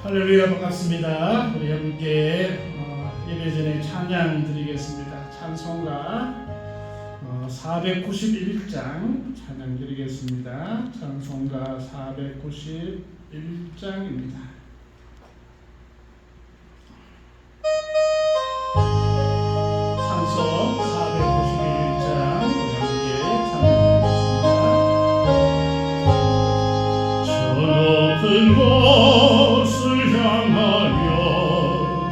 할렐루야, 반갑습니다. 우리 함께 예배 전에 찬양 드리겠습니다. 찬송가 491장 찬양 드리겠습니다. 찬송가 491장입니다. 찬송 491장 우리 함께 찬양드리겠습니다. 저 높은 곳을 향하여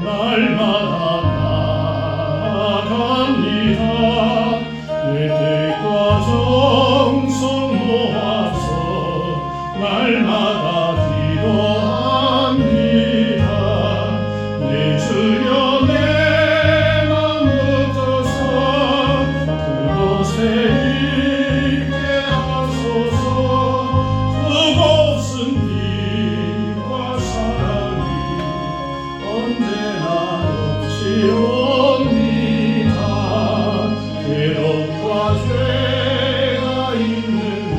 날마다 나아갑니다. 내 뜻과 정성 모아서 날마다 기도합니다. 내 주여 내 맘 붙어서 그곳에 있게 하소서. 그곳은 빛과 사랑이 언제나 넘치옵니다. 괴롭과 죄가 있는 곳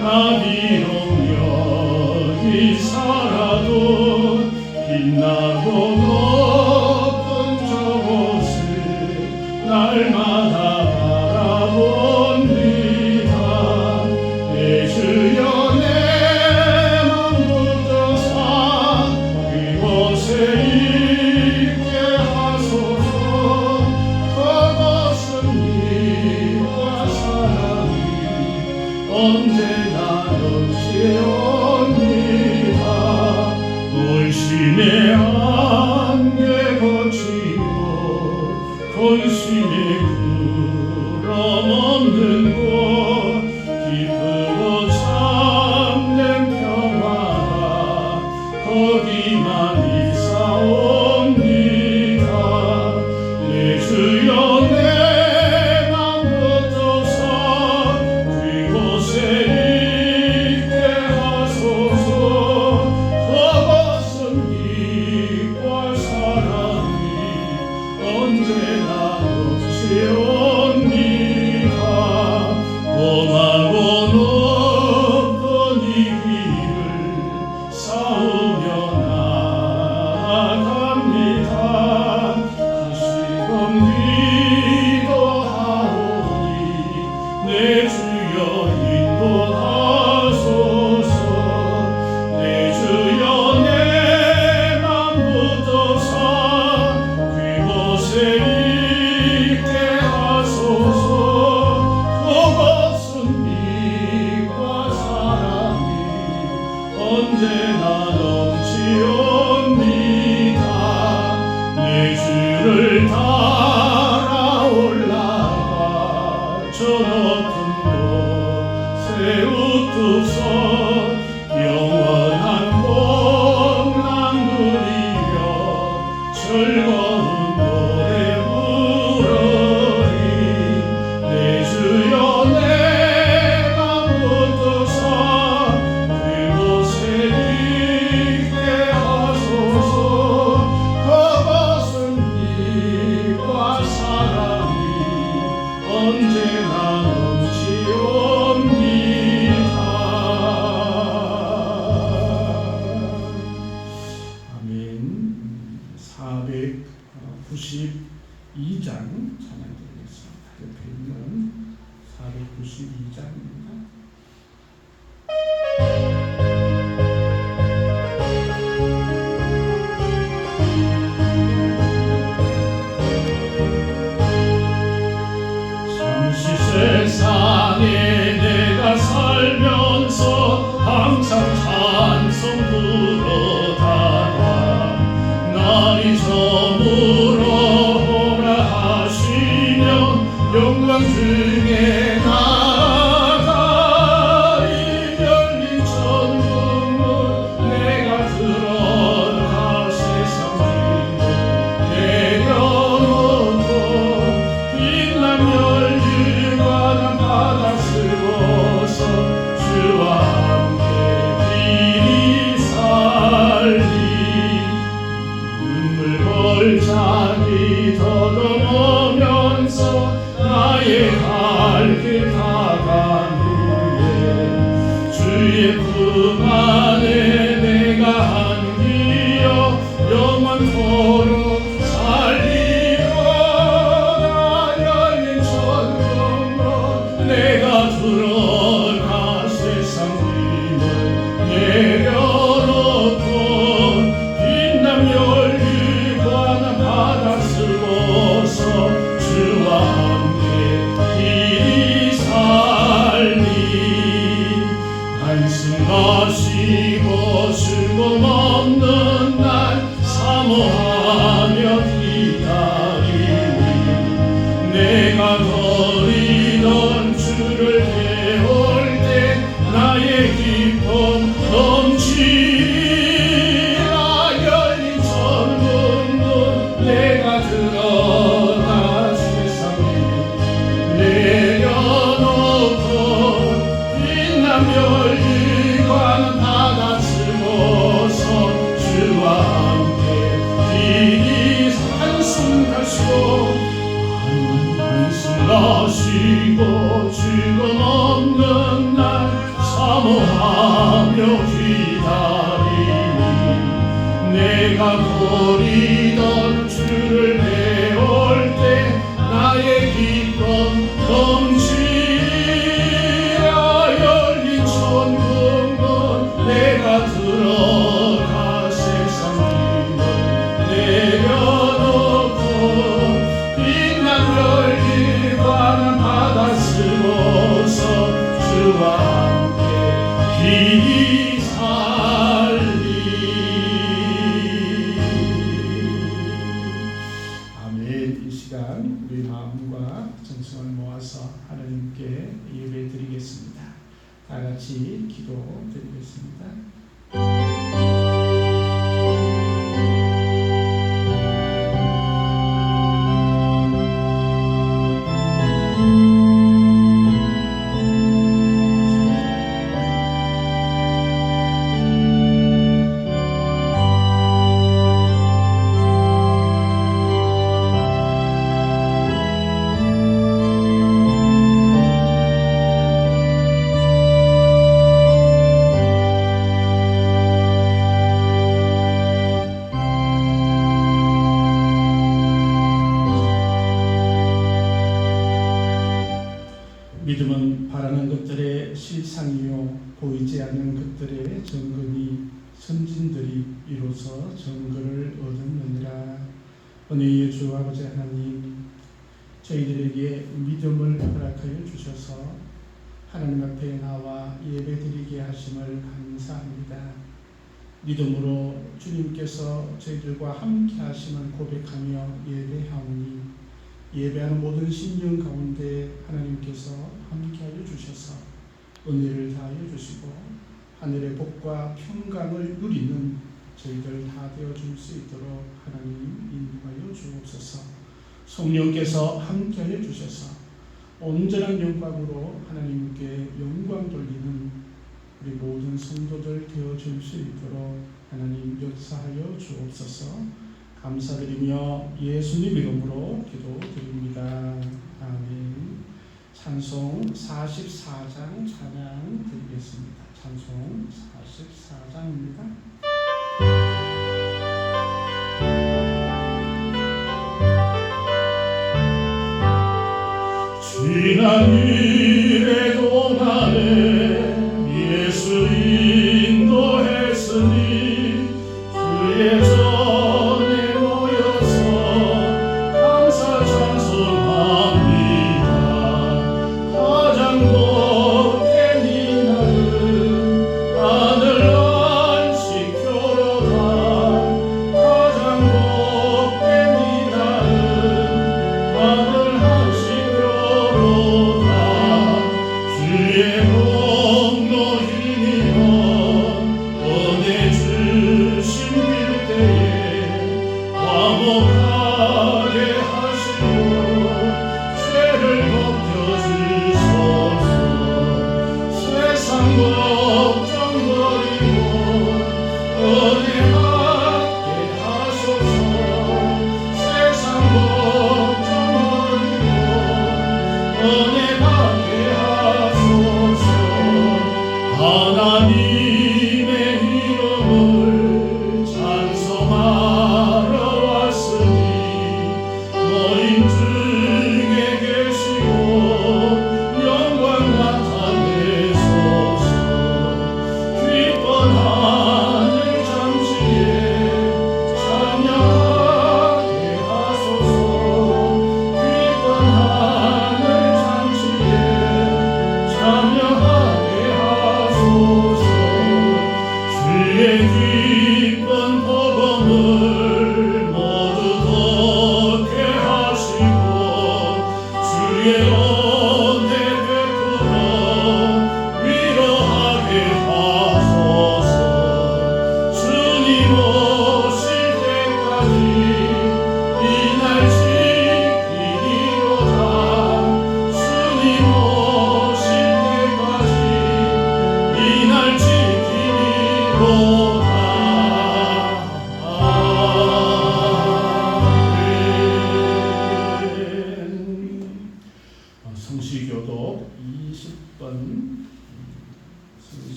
나 비록 여기 살아도 빛나고 높은 저곳을 날마다 바라봅니다. 내 주여 내 맘 붙어서 그곳에 있게 하소서. 그곳은 빛과 사랑이 언제나 넘치옵니다. 물심의 안개 거치고 건심의 구름 없는 곳 기쁘고 참된 평화가 거기만 있사옵니다. 내 주여 내 맘 붙어서 그곳에 있게 하소서. 그곳은 빛과 사랑이 언제나 넘치옵니다. 험하고 높은 이 길을 싸우며 나아갑니다. 다시금 기도하오니 내 주여 인도하소서. 내 주여 내 맘 붙어서 그곳에 있게 하소서. 그곳은 빛과 사랑이 언제나 넘치옵니다. 내 주를 따라 올라가 저 높은 곳에 우뚝서 영원한 복락 누리며 즐거운 노래 부르리. 내 주여 내 맘 붙어서 그곳에 있게 하소서. 그곳은 빛과 사랑이 언제나 넘치옵니다. 아멘. 492장 찬양드리겠습니다. 옆에 있는 492장입니다. 잠시 세상에 내가 살면서 항상 찬송 부르다가 날이 저물어 오라 하시며 영광 중에 나아가리. 열린 천국문 내가 들어가 세상 진도 내려놓고 빛난 열일과 난 바다 쓰고서 주와 함께 길이 살리. 눈물 골짜기 더듬으면서 나의 갈 길 다간 후에 주의 품 안에 내가 한 길 들어가 세상에 내려놓고 빛난 멸류관 받아쓰고서 주와 함께 길이 한숨 가시고 한숨 가시고 즐거움 없는 날 사모하며 기다리니 내가 버리던 주를 배울 때 나의 기쁨 넘치라 열린 천국문 내가 들어가 세상 길을 내려놓고 빛난 열기관 받아쓰고서 주와 함께 길이 살리. 아멘. 이 시간 우리 마음과 정성을 모아서 하나님께 예배 드리겠습니다. 다 같이 기도 드리겠습니다. 믿음은 바라는 것들의 실상이요 보이지 않는 것들의 증거니 선진들이 이로써 증거를 얻었느니라. 은혜의 주 아버지 하나님, 저희들에게 믿음을 허락하여 주셔서 하나님 앞에 나와 예배드리게 하심을 감사합니다. 믿음으로 주님께서 저희들과 함께 하심을 고백하며 예배하오니 예배하는 모든 심령 가운데 하나님께서 함께하여 주셔서 은혜를 다하여 주시고 하늘의 복과 평강을 누리는 저희들 다 되어줄 수 있도록 하나님 인도하여 주옵소서. 성령께서 함께하여 주셔서 온전한 영광으로 하나님께 영광 돌리는 우리 모든 성도들 되어줄 수 있도록 하나님 역사하여 주옵소서. 감사드리며 예수님 이름으로 기도드립니다. 아멘. 찬송 44장 찬양 드리겠습니다. 찬송 44장입니다. 지난 일의 동안에 예수 인도했으니 그의 전에 모여서 감사 찬송합니다. 가장 높은 이 날은 하늘 안식 교로다. 가장 높은 이 날은 하늘 안식 교로다.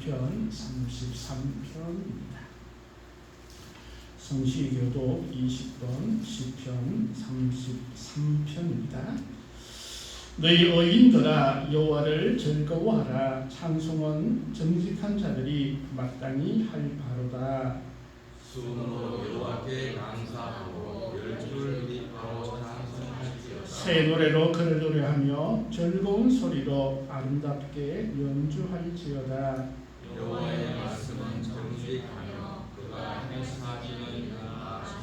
시편 33편입니다. 성시교독 20권 시편 33편입니다. 너희 의인들아 여호와를 즐거워하라. 찬송은 정직한 자들이 마땅히 할 바로다. 수금으로 여호와께 감사하고 열줄 기뻐 찬송할지어다. 새 노래로 그를 노래하며 즐거운 소리로 아름답게 연주할지어다. 여호와의 말씀은 정직하며 그가 행사하시는 일은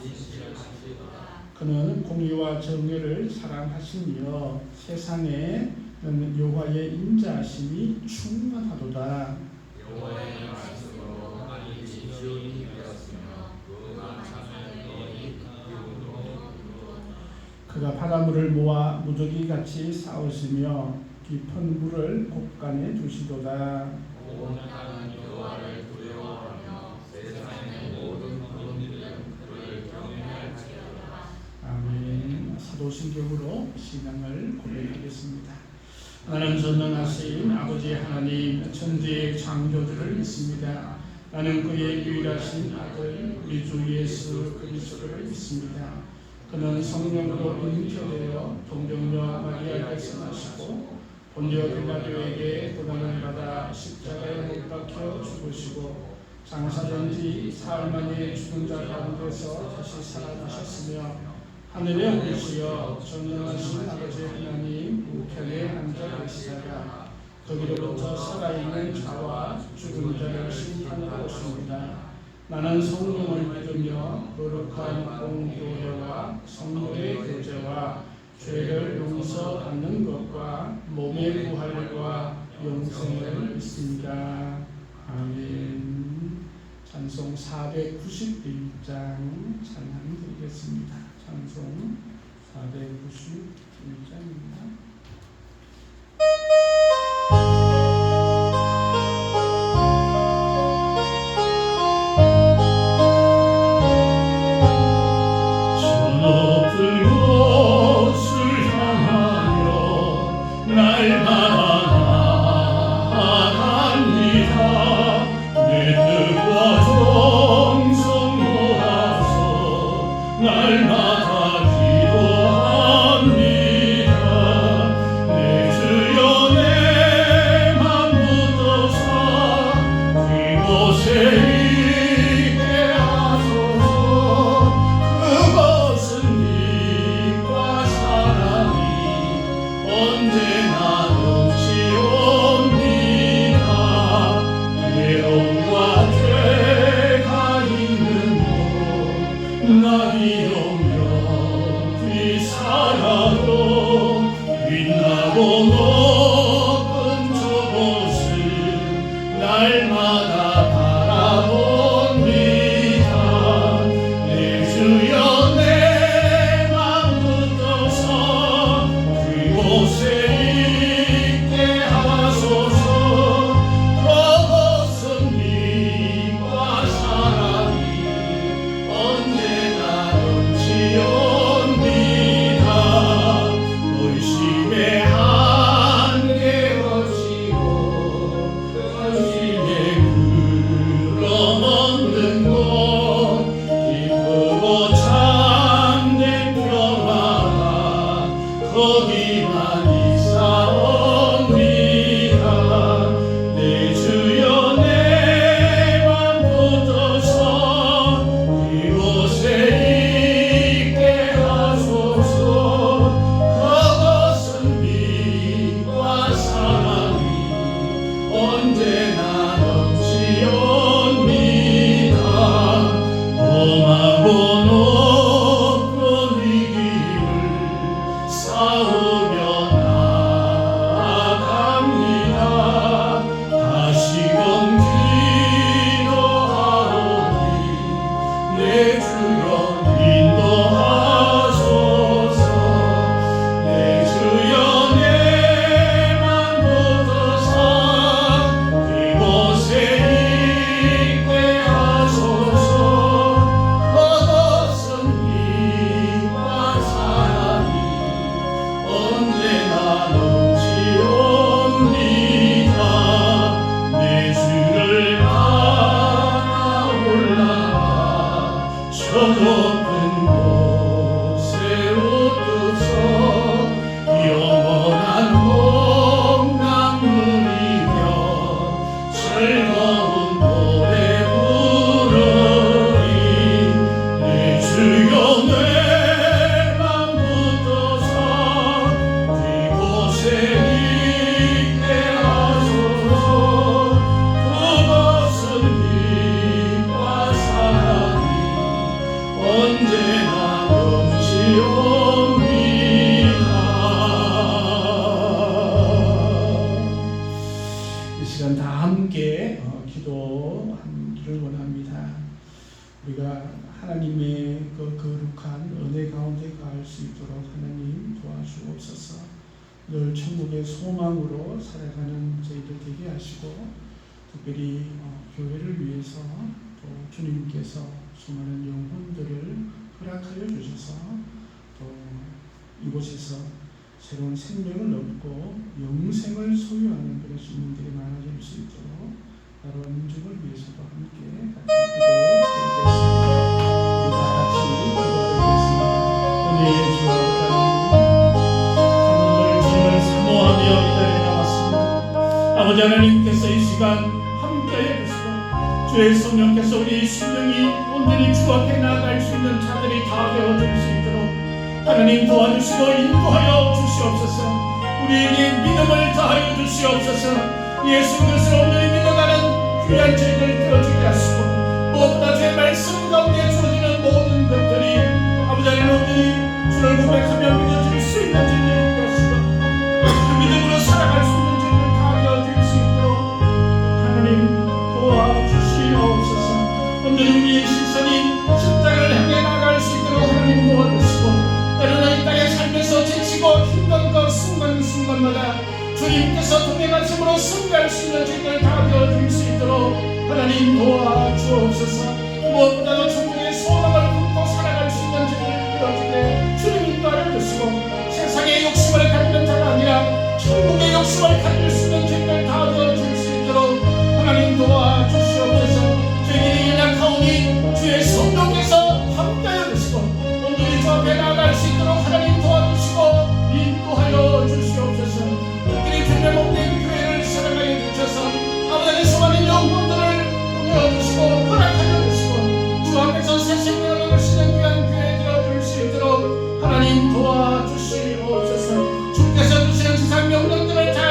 진실하시도다. 그는 공의와 정의를 사랑하시며 세상에는 여호와의 인자하심이 충만하도다. 여호와의 말씀으로 하늘이 지온이 되었으며 그 만찬을 너희 기운으로 그가 바닷물을 모아 무더기같이 쌓으시며 깊은 물을 곳간에 두시도다. 온 땅은 여호와를 두려워하며 세상의 모든 거민들은 그를 경외할지어다. 아멘. 사도신경으로 신앙을 고백하겠습니다. 나는 전능하신 아버지 하나님 천지의 창조주를 믿습니다. 나는 그의 유일하신 아들 우리 주 예수 그리스도를 믿습니다. 그는 성령으로 잉태되어 동정녀 마리아에게서 나시고 본디오 빌라도에게 고난을 받아 십자가에 못 박혀 죽으시고 장사된 지 사흘 만에 죽은 자 가운데서 다시 살아나셨으며 하늘에 오르시어 전능하신 아버지 하나님 우편에 앉아 계시다가 거기로부터 살아있는 자와 죽은 자를 심판하러 오십니다. 나는 성령을 믿으며 거룩한 공교회와 성령의 교제와 죄를 용서받는 것과 몸의 부활과 영생을 믿습니다. 아멘. 찬송 491장 찬양 드리겠습니다. 찬송 491장입니다. 사오 우리가 하나님의 그 거룩한 은혜 가운데 갈 수 있도록 하나님 도와주옵소서. 늘 천국의 소망으로 살아가는 저희들 되게 하시고, 특별히 교회를 위해서 또 주님께서 수많은 영혼들을 허락하여 주셔서 또 이곳에서 새로운 생명을 얻고 영생을 소유하는 그런 시민들이 많아질 수 있도록 나로 민족을 위해서도 함께 같이 기도드리겠습니다. 우리 다 같이 기도드리겠습니다. 오늘 주 하나님, 주님을 사모하며 이 자리에 나왔습니다. 아버지 하나님께서 이 시간 함께해 주시고, 주의 성령께서 우리 심령이 온전히 주 앞에 나아갈 수 있는 자들이 다 되어줄 수 있도록 하나님 도와주시고 인도하여 주시옵소서. 우리에게 믿음을 더하여 주시옵소서. 예수 그리스도를 온전히 믿어가는 귀한 저희들 되어주게 하시고, 무엇보다 주의 말씀 가운데 주어지는 모든 것들이 아버지 하나님 온전히 주를 고백하며 믿어줄 수 있는 저희들이 되었으고, 그 믿음으로 살아갈 수 있는 저희들 다 되어줄 수 있도록 하나님 도와주시옵소서. 온전히 우리의 시선이 십자가를 향해 나아갈 수 있도록 하나님 도와주시고, 때로는 이 땅에 살면서 지치고 힘든 것 순간순간마다 주님께서 동행하심으로 승리할 수 있는 저희들 다 되어줄 수 있도록 하나님 도와주옵소서. 무엇보다도 천국의 소망을 품고 살아갈 수 있는 저희들 되어주게 주님 인도하여 주시고, 세상의 욕심을 가지는 자가 아니라 천국의 욕심을 가질 수 있는 저희들 다 되어줄 수 있도록 하나님 도와주시옵소서. 저희들이 연약하오니 주의 성령께서 함께하여 주시고, 온전히 주 앞에 나아갈 수 있도록 하나님 도와주시고 인도하여 주시옵소서. 특별히 주님의 몸된 교회를 사랑하여 주셔서 아버지의 수많은 영혼들을 보내주시고 허락하여 주시고, 주 앞에서 새 생명을 얻을 수 있는 귀한 교회 되어줄 수 있도록 하나님 도와주시옵소서. 주께서 주시는 지상 명령들을 잘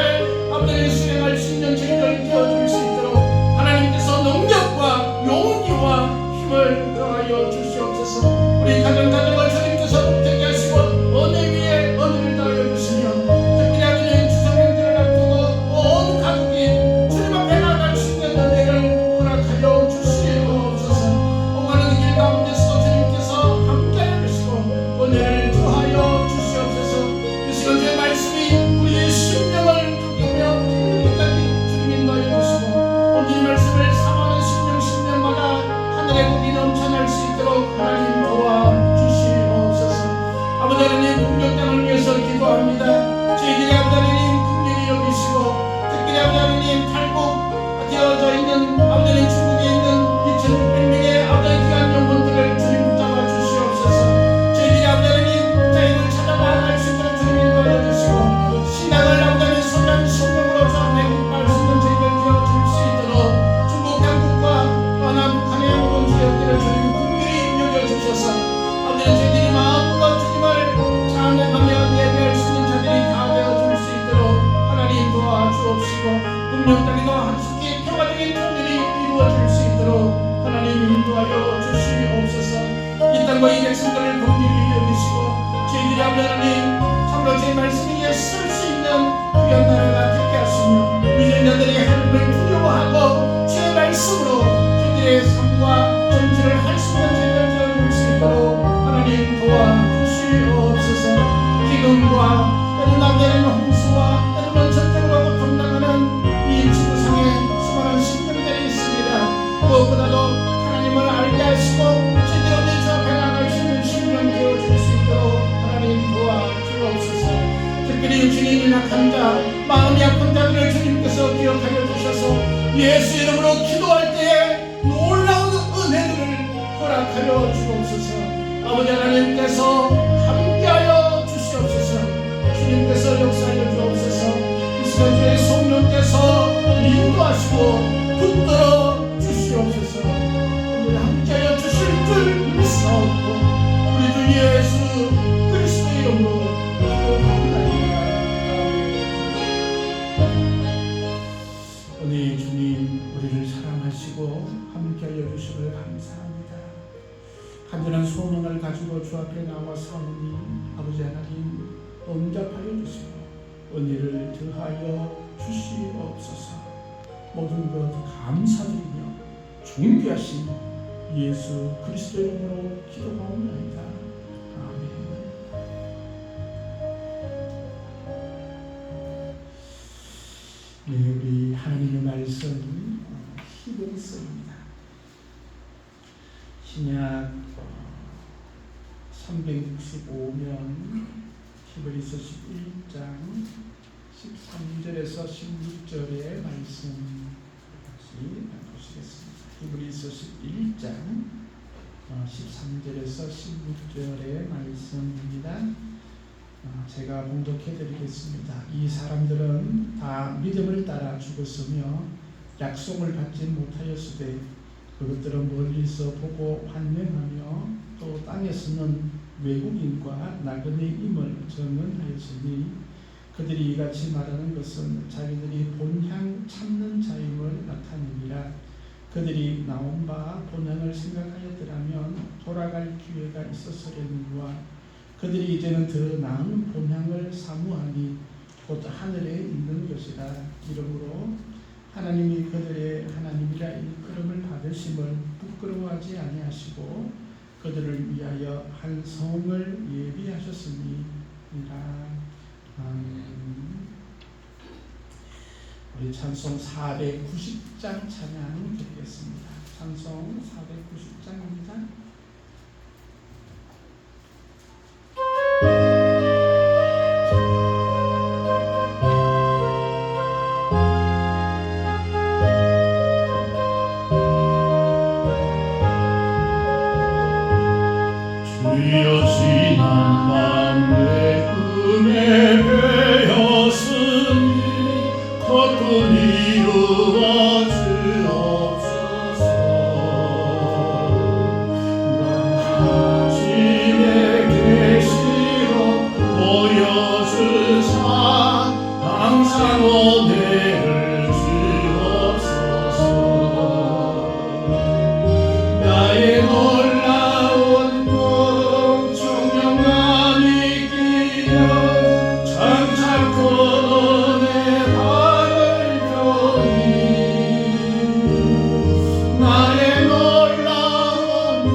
아버지의 수행할 수 있는 저희들 되어줄 수 있도록 하나님께서 능력과 용기와 힘을 더하여 주시옵소서. 우리 가정을 주님께서 복되게 하시고 은혜 위에 은혜를 더하여 주시며, 특별히 아버지의 주성명들을 앞두고 온 가족이 주님 앞에 나아갈 수 있는 은혜를 허락하여 주시옵소서. 오가는 길 가운데서도 주님께서 함께하여 주시고 은혜를 더하여 주시옵소서. 이 시간 주의 말씀이 우리의 심령을 죽이며 통일까지 주님 인도하여 주시고, 오늘 이 말씀을 사모하는 심령마다 하늘의 복이 넘쳐날 수 있도록 하나님 도와주시옵소서. 아버지 하나님, 국경 땅을 위해서 기도합니다. 저희들이 아버지 하나님 긍휼히 여기시고, 특별히 아버지 하나님 탈북되어져 있는 아버지 하나님 중국에 있는 2,600명의 아버지 귀한 영혼들을 주님 붙잡아 주시옵소서. 저희들이 아버지 하나님 자유를 찾아 나아갈 수 있도록 주님 인도하여 주시고, 신앙을 아버지 하나님 선한 신명으로 주 앞에 깃발 수 있는 저희들 되어줄 수 있도록 중국 당국과 남북한의 모든 지역들을 주님 긍휼히 여겨주셔서 아버지 저희들이 마음껏 주님을 찬양하며 예배할 수 있는 자들이 다 되어줄 수 있도록 하나님 도와주옵시고, 분명 땅에도 한숙히 평화적인 통일이 이루어질 수 있도록 하나님 인도하여 주시옵소서. 이 땅과 이 백성들을 긍휼히 여기시고, 저희들이 아버지 하나님 참으로 제 말씀 위에 쓸 수 있는 귀한 나라가 되게 하시며, 위대자들이 하나님을 두려워하고 주의 말씀으로 저희들의 삶과 전진을 할 수 있는 저희들 되어줄 수 있도록 하나님 도와주시옵소서. 기근과 때로는 안되는 홍수와 때로는 전쟁으로 고통당하는 이 지구상에 수많은 심령들이 있습니다. 무엇보다도 하나님을 알게 하시고 제대로 내 주 앞에 나갈 수 있는 심령 되어줄 수 있도록 하나님 도와주옵소서. 특별히 육신이 연약한 자, 마음이 아픈 자들을 주님께서 기억하여 주셔서 예수 이름으로 기도할 때에 놀라운 은혜들을 허락하여 주옵소서. 아버지 하나님께서 함께하여 주시옵소서. 주님께서 역사하여 주옵소서. 이 시간 주의 성령께서 인도하시고 붙들어 주시옵소서. 오늘 함께하여 주실 줄 믿사옵고 우리 주 예수 그리스도의 이름으로 기도합니다. 오늘 주님 우리를 사랑하시고 함께하여 주시길 감사합니다. 간절한 소망을 가지고 주 앞에 나와 사오니 아버지 하나님 응답하여 주시고 은혜를 더하여 주시옵소서. 모든 것 감사드리며 존귀하신 예수 그리스도 이름으로 기도하옵나이다. 아멘. 네, 우리 하나님의 말씀 히브리서입니다. 신약 365면 히브리서 11장 13절에서 16절의 말씀 같이 보시겠습니다. 히브리서 11장 13절에서 16절의 말씀입니다. 제가 봉독해 드리겠습니다. 이 사람들은 다 믿음을 따라 죽었으며 약속을 받지 못하였으되 그것들은 멀리서 보고 환명하며 또 땅에서는 외국인과 나그네임을 증언하였으니 그들이 이같이 말하는 것은 자기들이 본향 참는 자임을 나타내니라. 그들이 나온 바 본향을 생각하였더라면 돌아갈 기회가 있었으려니와 그들이 이제는 더 나은 본향을 사모하니 곧 하늘에 있는 것이라. 이러므로 하나님이 그들의 하나님이라 일컬음을 받으심을 부끄러워하지 아니하시고 그들을 위하여 한 성을 예비하셨으니라. 우리 찬송 490장 찬양 드리겠습니다. 찬송 490장입니다. 주여 지난 밤 내 꿈에 배었으니 거꾼 이루어 주옵소서. 나 집에 계시어 보여주사 항상 은혜를 주옵소서. 나의 놀라운 꿈 청명함이 끼며 장착고 은혜 받으려니 나의 놀라운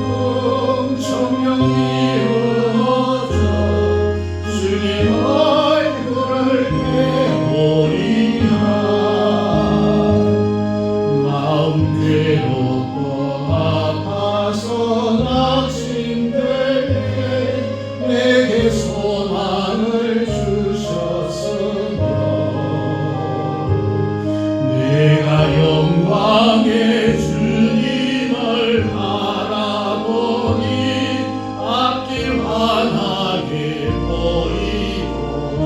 꿈 청명히 이루어져 주님 얼굴을 배우리라. 마음 괴롭고 아파서 낙심되게 내게 소망을 주셨으며 내가 영광의 주님을 바라보니 앞길 환하게 보이도다.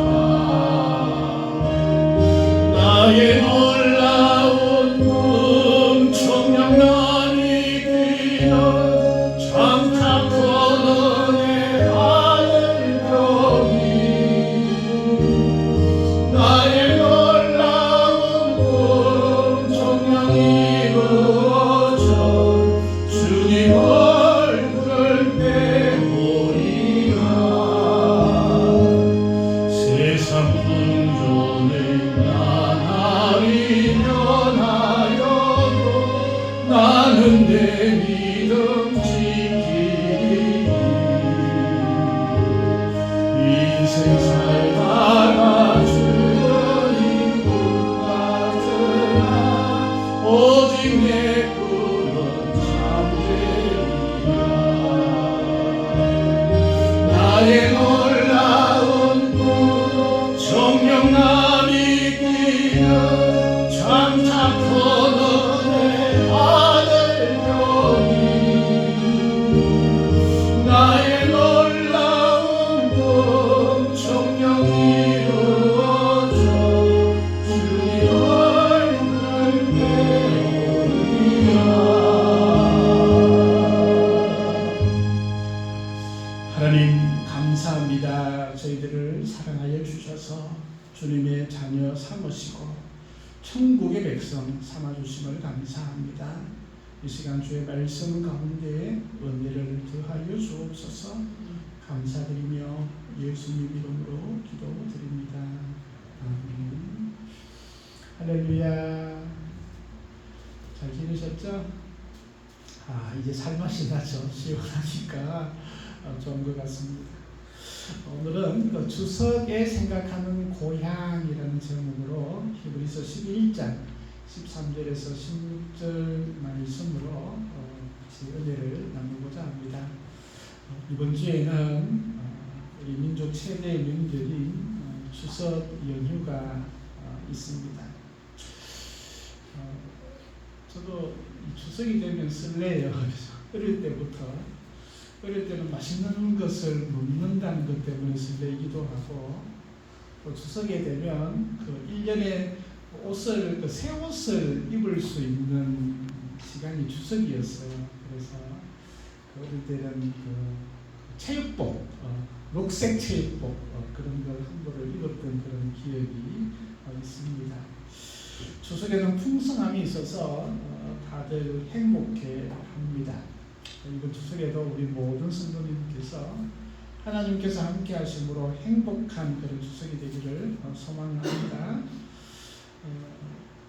나의 놀라운 꿈 청명함이 끼어 장착고 은혜 받으려니 나의 놀라운 꿈 청명히 이루어져 주님 얼굴을 배우리라. 세상 풍조는 나날이 변하여도 나는 내 믿음 지키리. 인생 살다가 주님 굿 같으나 오직 내 꿈은 참되리라. 나의 놀라운 꿈 청명함이 끼어 장착고 은혜 받으려니 나의 놀라운 꿈 청명히 이루어져 주님 얼굴 배우리라. 하나님 감사합니다. 저희들을 사랑하여 주셔서 주님의 자녀 삼으시고 천국의 백성 삼아주심을 감사합니다. 이 시간 주의 말씀 가운데 은혜를 더하여 주옵소서. 감사드리며 예수님 이름으로 기도드립니다. 아멘. 할렐루야. 잘 지내셨죠? 이제 살맛이 나죠. 시원하니까 좋은 것 같습니다. 오늘은 그 추석에 생각하는 고향이라는 제목으로 히브리서 11장 13절에서 16절 말씀으로 같이 은혜를 나누고자 합니다. 이번 주에는 우리 민족 최대 명절인 추석 연휴가 있습니다. 저도 추석이 되면 설레요. 어릴 때는 맛있는 것을 먹는다는 것 때문에 설레기도 하고, 또 추석에 되면 그 1년에 옷을, 새 옷을 입을 수 있는 시간이 추석이었어요. 그래서 어릴 때는 체육복, 녹색 체육복, 그런 걸 한 벌을 입었던 그런 기억이 있습니다. 추석에는 풍성함이 있어서 다들 행복해 합니다. 이번 추석에도 우리 모든 성도님께서 하나님께서 함께 하심으로 행복한 그런 추석이 되기를 소망합니다.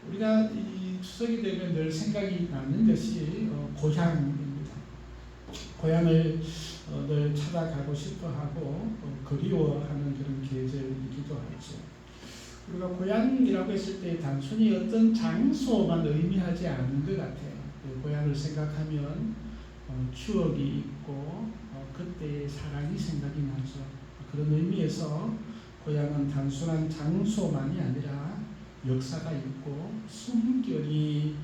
우리가 이 추석이 되면 늘 생각이 나는 것이 고향입니다. 고향을 늘 찾아가고 싶어하고 그리워하는 그런 계절이기도 하죠. 우리가 고향이라고 했을 때 단순히 어떤 장소만 의미하지 않는 것 같아요. 고향을 생각하면 추억이 있고 그때의 사랑이 생각이 나죠. 그런 의미에서 고향은 단순한 장소만이 아니라 역사가 있고 숨결이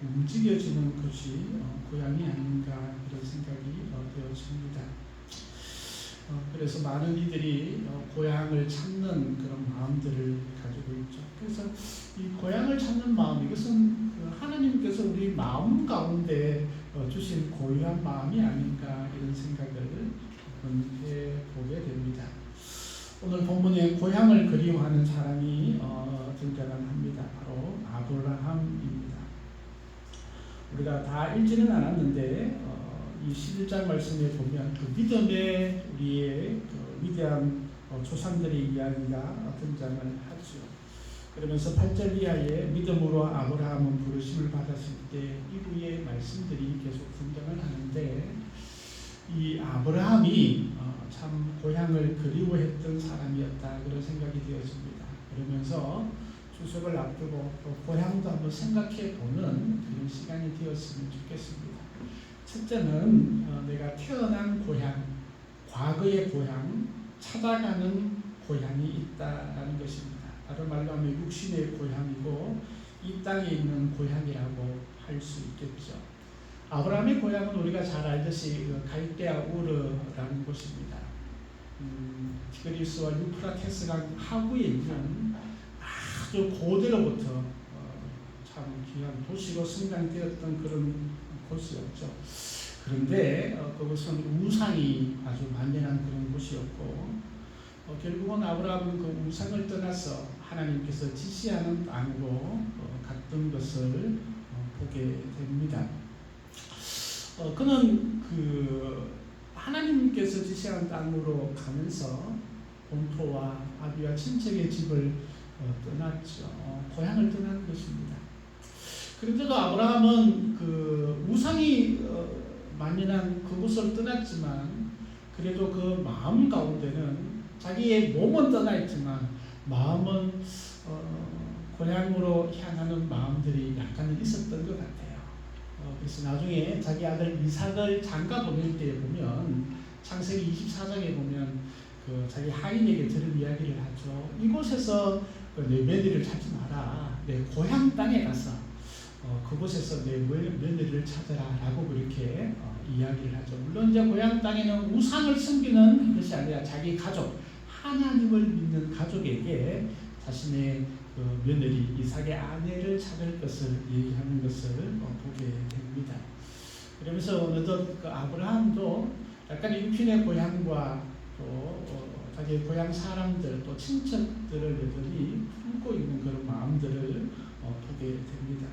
움직여지는 것이 고향이 아닌가 그런 생각이 되어집니다. 그래서 많은 이들이 고향을 찾는 그런 마음들을 가지고 있죠. 그래서 이 고향을 찾는 마음, 이것은 하나님께서 우리 마음 가운데 주신 고유한 마음이 아닌가 이런 생각을 해보게 됩니다. 오늘 본문에 고향을 그리워하는 사람이 등장을 합니다. 바로 아브라함입니다. 우리가 다 읽지는 않았는데 이 11장 말씀에 보면 그 믿음의 우리의 그 위대한 조상들의 이야기가 등장을 하죠. 그러면서 8절 이하에 믿음으로 아브라함은 부르심을 받았을 때 이후의 말씀들이 계속 등장을 하는데, 이 아브라함이 참 고향을 그리워했던 사람이었다 그런 생각이 되었습니다. 그러면서 추석을 앞두고 또 고향도 한번 생각해 보는 그런 시간이 되었으면 좋겠습니다. 첫째는 내가 태어난 고향, 과거의 고향, 찾아가는 고향이 있다라는 것입니다. 다른 말로 하면 육신의 고향이고 이 땅에 있는 고향이라고 할 수 있겠죠. 아브라함의 고향은 우리가 잘 알듯이 갈대아 우르라는 곳입니다. 티그리스와 유프라테스강 하구에 있는 아주 고대로부터 참 귀한 도시로 성장되었던 그런 곳이었죠. 그런데 그것은 우상이 아주 만연한 그런 곳이었고, 결국은 아브라함은 그 우상을 떠나서 하나님께서 지시하는 땅으로 갔던 것을 보게 됩니다. 그는 하나님께서 지시한 땅으로 가면서 본토와 아비와 친척의 집을 떠났죠. 고향을 떠난 것입니다. 그런데도 아브라함은 그 우상이 만연한 그곳을 떠났지만, 그래도 그 마음 가운데는 자기의 몸은 떠나 있지만 마음은 고향으로 향하는 마음들이 약간은 있었던 것 같아요. 그래서 나중에 자기 아들 이삭을 장가 보낼 때 보면, 창세기 24장에 보면 자기 하인에게 들은 이야기를 하죠. 이곳에서 내 며느리를 찾지 마라. 내 고향 땅에 가서 그곳에서 내 며느리를 찾아라 라고 그렇게 이야기를 하죠. 물론 이제 고향 땅에는 우상을 섬기는 것이 아니라 자기 가족, 하나님을 믿는 가족에게 자신의 며느리 이삭의 아내를 찾을 것을 얘기하는 것을 보게 됩니다. 그러면서 어느덧 그 아브라함도 약간 육신의 고향과 또 자기의 고향 사람들 또 친척들을 여전히 품고 있는 그런 마음들을 보게 됩니다.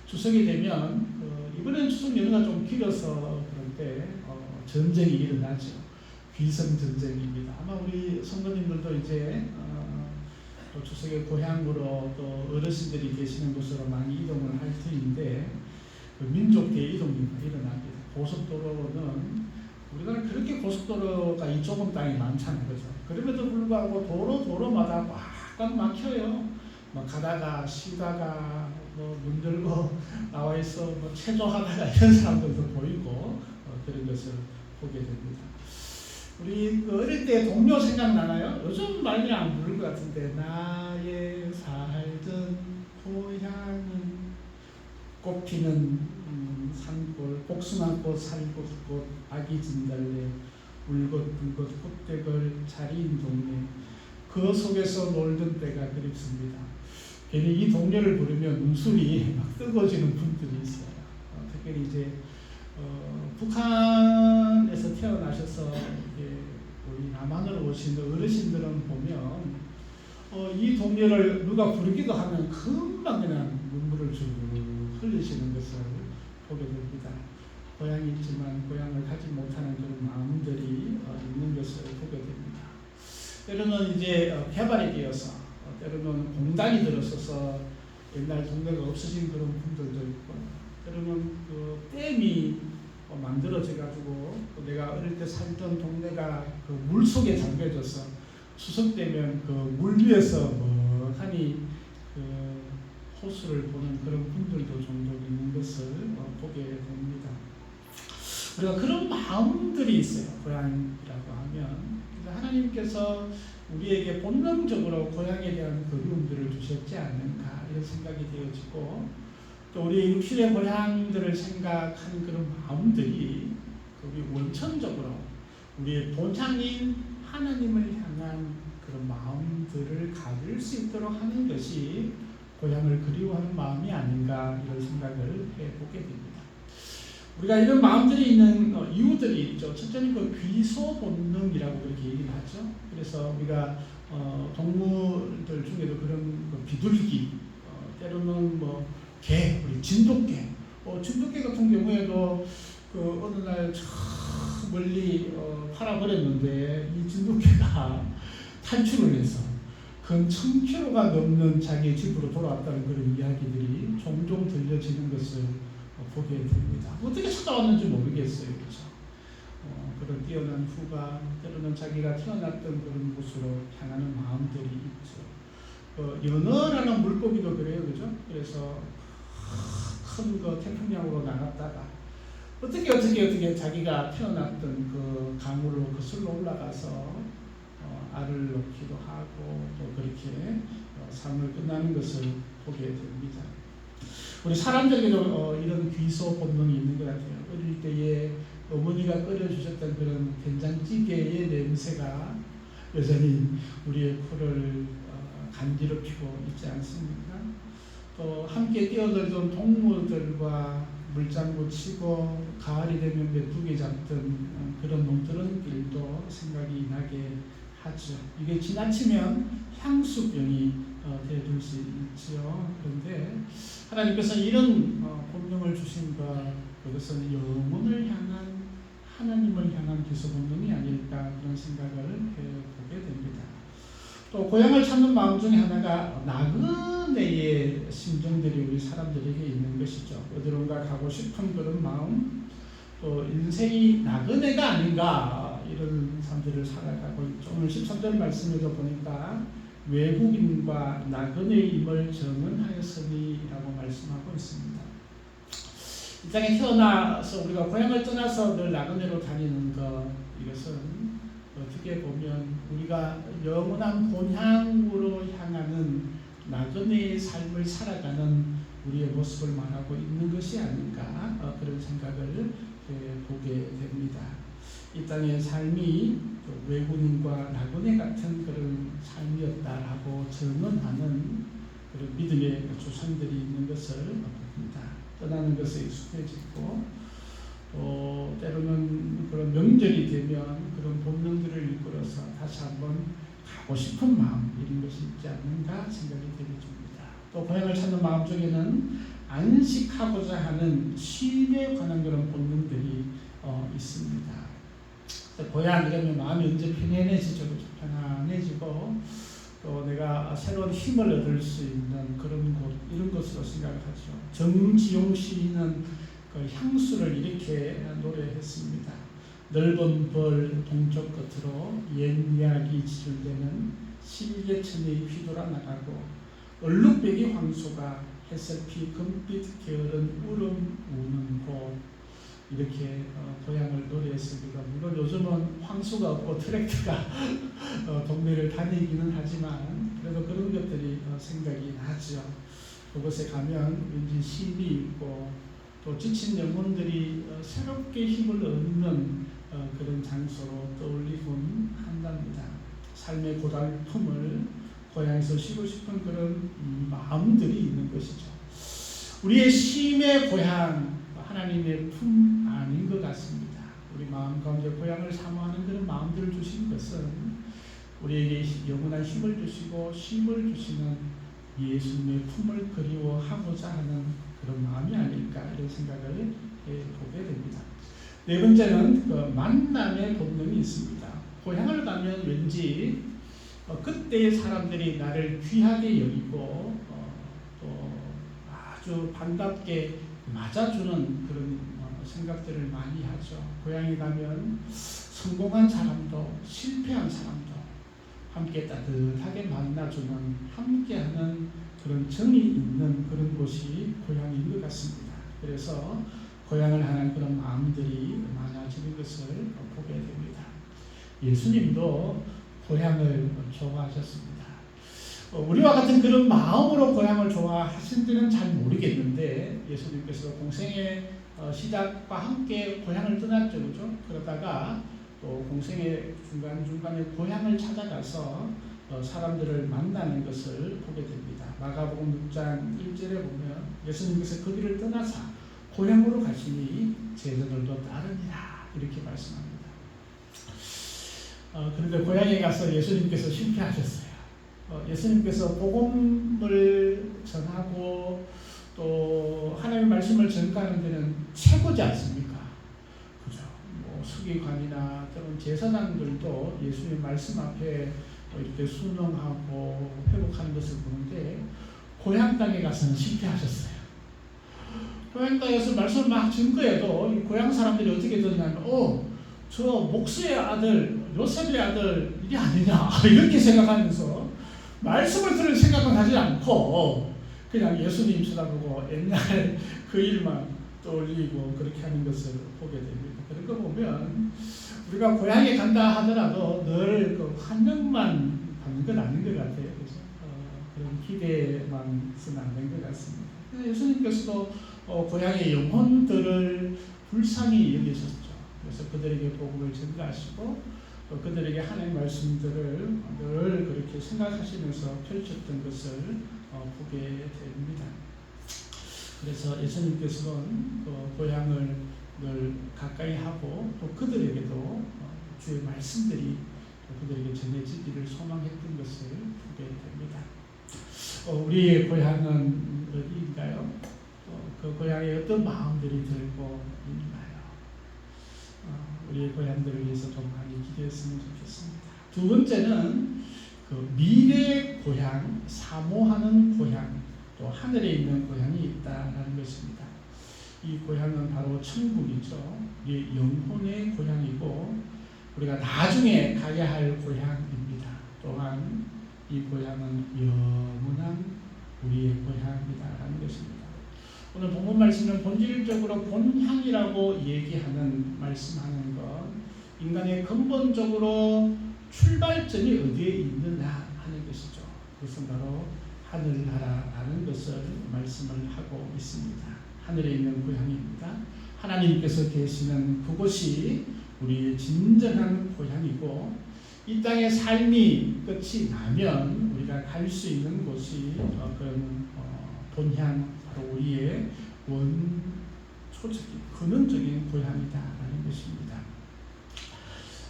추석이 되면 이번엔 추석 연휴가 좀 길어서 그런데 전쟁이 일어나죠. 귀성 전쟁입니다. 아마 우리 성도님들도 이제 또 추석에 고향으로 또 어르신들이 계시는 곳으로 많이 이동을 할 터인데, 그 민족 대이동이 일어납니다. 고속도로는 우리나라 그렇게 고속도로가 이 좁은 땅이 많잖아요, 그죠? 그럼에도 불구하고 도로마다 꽉꽉 막혀요. 뭐 가다가 쉬다가 뭐 문 들고 나와 있어 뭐 체조하다가 이런 사람들도 보이고 그런 것을 보게 됩니다. 우리 그 어릴 때 동요 생각나나요? 요즘 많이 안 부를 것 같은데 나의 살던 고향은 꽃피는 산골 복숭아꽃 살구꽃 아기 진달래 울긋 불긋 꽃대걸 자리인 동네 그 속에서 놀던 때가 그립습니다. 괜히 이 동요를 부르면 눈술이 막 뜨거워지는 분들이 있어요. 특별히 이제 북한에서 태어나셔서 우리 남한으로 오신 어르신들은 보면 이 동요를 누가 부르기도 하면 금방 그냥 눈물을 쭉 흘리시는 것을 보게 됩니다. 고향이 있지만 고향을 가지 못하는 그런 마음들이 있는 것을 보게 됩니다. 때로는 이제 개발에 되어서 때로는 공단이 들어서서 옛날 동네가 없어진 그런 분들도 있고 때로는 그 댐이 만들어져 가지고 내가 어릴 때 살던 동네가 그 물 속에 잠겨져서 추석되면 그 물 위에서 멍하니 그 호수를 보는 그런 분들도 종종 있는 것을 보게 됩니다. 우리가 그런 마음들이 있어요. 고향이라고 하면 하나님께서 우리에게 본능적으로 고향에 대한 그리움들을 주셨지 않는가 이런 생각이 되어지고 또 우리 육신의 고향들을 생각하는 그런 마음들이 우리 원천적으로 우리의 본향인 하나님을 향한 그런 마음들을 가질 수 있도록 하는 것이 고향을 그리워하는 마음이 아닌가 이런 생각을 해보게 됩니다. 우리가 이런 마음들이 있는 이유들이 있죠. 첫째는 그 귀소 본능이라고 그렇게 얘기를 하죠. 그래서 우리가 동물들 중에도 그런 비둘기, 때로는 개, 우리 진돗개, 진돗개 같은 경우에도 그 어느 날 저 멀리 팔아버렸는데 이 진돗개가 탈출을 해서 근 1000km가 넘는 자기 집으로 돌아왔다는 그런 이야기들이 종종 들려지는 것을 보게 됩니다. 어떻게 찾아왔는지 모르겠어요. 그렇죠? 그런 뛰어난 후가 때로는 자기가 태어났던 그런 곳으로 향하는 마음들이 있죠. 연어라는 물고기도 그래요. 그죠? 그래서 큰 그 태평양으로 나갔다가 어떻게 자기가 태어났던 그 강으로 거슬러 올라가서 알을 낳기도 하고 또 그렇게 삶을 끝나는 것을 보게 됩니다. 우리 사람들에게도 이런 귀소 본능이 있는 것 같아요. 어릴 때에 어머니가 끓여주셨던 그런 된장찌개의 냄새가 여전히 우리의 코를 간지럽히고 있지 않습니까? 또 함께 뛰어들던 동물들과 물장구 치고 가을이 되면 메뚜기 잡던 그런 놈들은길도 생각이 나게 하죠. 이게 지나치면 향수병이 되어줄 수 있죠. 그런데 하나님께서 이런 본능을 주신 그것은 영혼을 향한 하나님을 향한 기소 본능이 아닐까 그런 생각을 해보게 됩니다. 또 고향을 찾는 마음 중에 하나가 나그네의 심정들이 우리 사람들에게 있는 것이죠. 어디론가 가고 싶은 그런 마음, 또 인생이 나그네가 아닌가 이런 삶들을 살아가고 있죠. 오늘 13절 말씀에서 보니까 외국인과 나그네임을 정언하였으니라고 말씀하고 있습니다. 이 땅에 태어나서 우리가 고향을 떠나서 늘 나그네로 다니는 것, 이것은 어떻게 보면 우리가 영원한 본향으로 향하는 나그네의 삶을 살아가는 우리의 모습을 말하고 있는 것이 아닌가 그런 생각을 보게 됩니다. 이 땅의 삶이 외국인과 나그네 같은 그런 삶이었다라고 전언하는 그런 믿음의 조상들이 있는 것을 봅니다. 떠나는 것에 익숙해지고 또 때로는 그런 명절이 되면 그런 본능들을 이끌어서 다시 한번 가고 싶은 마음 이런 것이 있지 않는가 생각이 들어집니다. 또 고향을 찾는 마음 중에는 안식하고자 하는 쉼에 관한 그런 본능들이 있습니다. 고향 이러면 마음이 언제 편안해지죠. 편안해지고 또 내가 새로운 힘을 얻을 수 있는 그런 곳, 이런 것으로 생각하죠. 정지용 시인은 그 향수를 이렇게 노래했습니다. 넓은 벌 동쪽 끝으로 옛 이야기 지줄되는 실개천이 휘돌아 나가고 얼룩배기 황소가 햇살피 금빛 게으른 울음 우는 곳, 이렇게 고향을 노래했습니다. 물론 요즘은 황소가 없고 트랙터가 동네를 다니기는 하지만 그래도 그런 것들이 생각이 나죠. 그곳에 가면 왠지 힘이 있고 또 지친 영혼들이 새롭게 힘을 얻는 그런 장소로 떠올리곤 한답니다. 삶의 고달픔을 고향에서 쉬고 싶은 그런 마음들이 있는 것이죠. 우리의 쉼의 고향, 하나님의 품 아닌 것 같습니다. 우리 마음 가운데 고향을 사모하는 그런 마음들을 주신 것은 우리에게 영원한 힘을 주시고 쉼을 주시는 예수님의 품을 그리워하고자 하는 그런 마음이 아닐까, 이런 생각을 보게 됩니다. 네 번째는 그 만남의 본능이 있습니다. 고향을 가면 왠지 그때의 사람들이 나를 귀하게 여기고 또 아주 반갑게 맞아주는 그런 생각들을 많이 하죠. 고향에 가면 성공한 사람도 실패한 사람도 함께 따뜻하게 만나주는, 함께하는 그런 정이 있는 그런 곳이 고향인 것 같습니다. 그래서 고향을 향한 그런 마음들이 많아지는 것을 보게 됩니다. 예수님도 고향을 좋아하셨습니다. 우리와 같은 그런 마음으로 고향을 좋아하신지는 잘 모르겠는데 예수님께서 공생의 시작과 함께 고향을 떠났죠, 그렇죠? 그러다가 또 공생의 중간중간에 고향을 찾아가서 사람들을 만나는 것을 보게 됩니다. 마가복음 6장 1절에 보면 예수님께서 그 길을 떠나사 고향으로 가시니 제자들도 따르니라, 이렇게 말씀합니다. 그런데 고향에 가서 예수님께서 실패하셨어요. 예수님께서 복음을 전하고 또 하나님의 말씀을 전가하는 데는 최고지 않습니까? 그죠? 뭐 서기관이나 또는 제사장들도 예수님의 말씀 앞에 이렇게 순응하고 회복하는 것을 보는데 고향 땅에 가서는 실패하셨어요. 고향 땅에서 말씀을 막 증거해도 이 고향 사람들이 어떻게 듣냐면 저 목수의 아들, 요셉의 아들 이게 아니냐 이렇게 생각하면서 말씀을 들을 생각은 하지 않고 그냥 예수님 쳐다보고 옛날 그 일만 떠올리고 그렇게 하는 것을 보게 됩니다. 그런 거 보면 우리가 고향에 간다 하더라도 늘 그 환영만 받는 건 아닌 것 같아요. 그래서 그런 기대만 쓰면 안 된 것 같습니다. 예수님께서도 고향의 영혼들을 불쌍히 여기셨죠. 그래서 그들에게 복음을 전가하시고 또 그들에게 하나님의 말씀들을 늘 그렇게 생각하시면서 펼쳤던 것을 보게 됩니다. 그래서 예수님께서는 고향을 늘 가까이 하고 또 그들에게도 주의 말씀들이 그들에게 전해지기를 소망했던 것을 보게 됩니다. 우리의 고향은 어디인가요? 그 고향에 어떤 마음들이 들고 있나요? 우리의 고향들을 위해서 좀 많이 기도했으면 좋겠습니다. 두 번째는 그 미래 고향, 사모하는 고향, 또 하늘에 있는 고향이 있다라는 것입니다. 이 고향은 바로 천국이죠. 우리 영혼의 고향이고 우리가 나중에 가야 할 고향입니다. 또한 이 고향은 영원한 우리의 고향이다라는 것입니다. 오늘 본문 말씀은 본질적으로 본향이라고 얘기하는 말씀하는 것, 인간의 근본적으로 출발점이 어디에 있느냐 하는 것이죠. 그것은 바로 하늘나라라는 것을 말씀을 하고 있습니다. 하늘에 있는 고향입니다. 하나님께서 계시는 그곳이 우리의 진정한 고향이고 이 땅의 삶이 끝이 나면 우리가 갈 수 있는 곳이 그런 본향, 바로 우리의 원초적인 근원적인 고향이다라는 것입니다.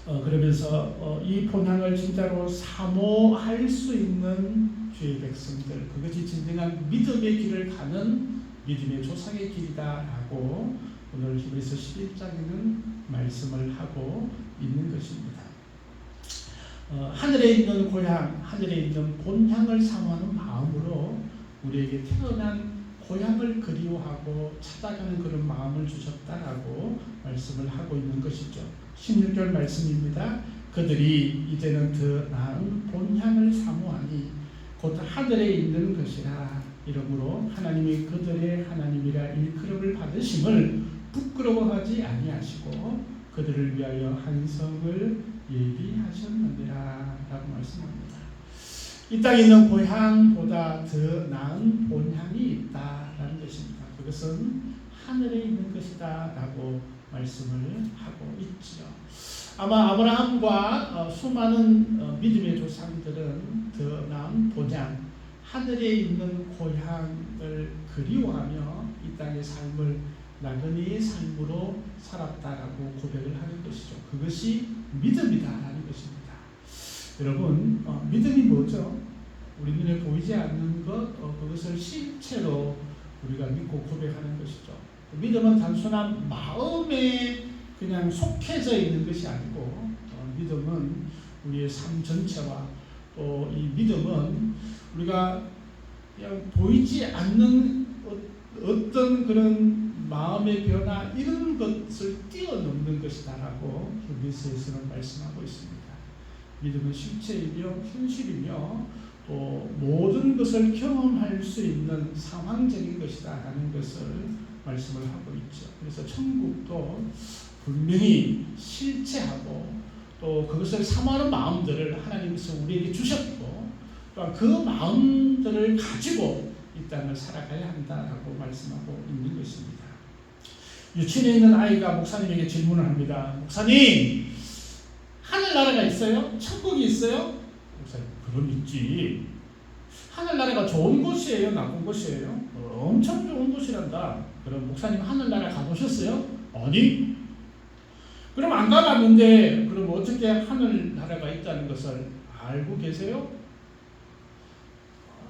그러면서 이 본향을 진짜로 사모할 수 있는 주의 백성들, 그것이 진정한 믿음의 길을 가는 믿음의 조상의 길이다라고 오늘 히브리서 11장에는 말씀을 하고 있는 것입니다. 하늘에 있는 고향, 하늘에 있는 본향을 사모하는 마음으로 우리에게 태어난 고향을 그리워하고 찾아가는 그런 마음을 주셨다라고 말씀을 하고 있는 것이죠. 16절 말씀입니다. 그들이 이제는 더 나은 본향을 사모하니 곧 하늘에 있는 것이라. 이러므로 하나님이 그들의 하나님이라 일컬음을 받으심을 부끄러워하지 아니하시고 그들을 위하여 한 성을 예비하셨느니라 라고 말씀합니다. 이 땅에 있는 고향보다 더 나은 본향이 있다라는 것입니다. 그것은 하늘에 있는 것이다 라고 말씀을 하고 있지요. 아마 아브라함과 수많은 믿음의 조상들은 더 나은 본향, 하늘에 있는 고향을 그리워하며 이 땅의 삶을 나그네의 삶으로 살았다라고 고백을 하는 것이죠. 그것이 믿음이다라는 것입니다. 여러분, 믿음이 뭐죠? 우리 눈에 보이지 않는 것, 그것을 실체로 우리가 믿고 고백하는 것이죠. 믿음은 단순한 마음에 그냥 속해져 있는 것이 아니고 믿음은 우리의 삶 전체와 또 이 믿음은 우리가 그냥 보이지 않는 어떤 그런 마음의 변화 이런 것을 뛰어넘는 것이다라고 히브리서에서는 말씀하고 있습니다. 믿음은 실체이며 현실이며 또 모든 것을 경험할 수 있는 상황적인 것이다라는 것을 말씀을 하고 있죠. 그래서 천국도 분명히 실체하고 또 그것을 사모하는 마음들을 하나님께서 우리에게 주셨고 또 그 마음들을 가지고 이 땅을 살아가야 한다라고 말씀하고 있는 것입니다. 유치원에 있는 아이가 목사님에게 질문을 합니다. 목사님, 하늘나라가 있어요? 천국이 있어요? 목사님, 그럼 있지. 하늘나라가 좋은 곳이에요? 나쁜 곳이에요? 엄청 좋은 곳이란다. 그럼 목사님 하늘나라 가보셨어요? 아니. 그럼 안 가봤는데 그럼 어떻게 하늘나라가 있다는 것을 알고 계세요?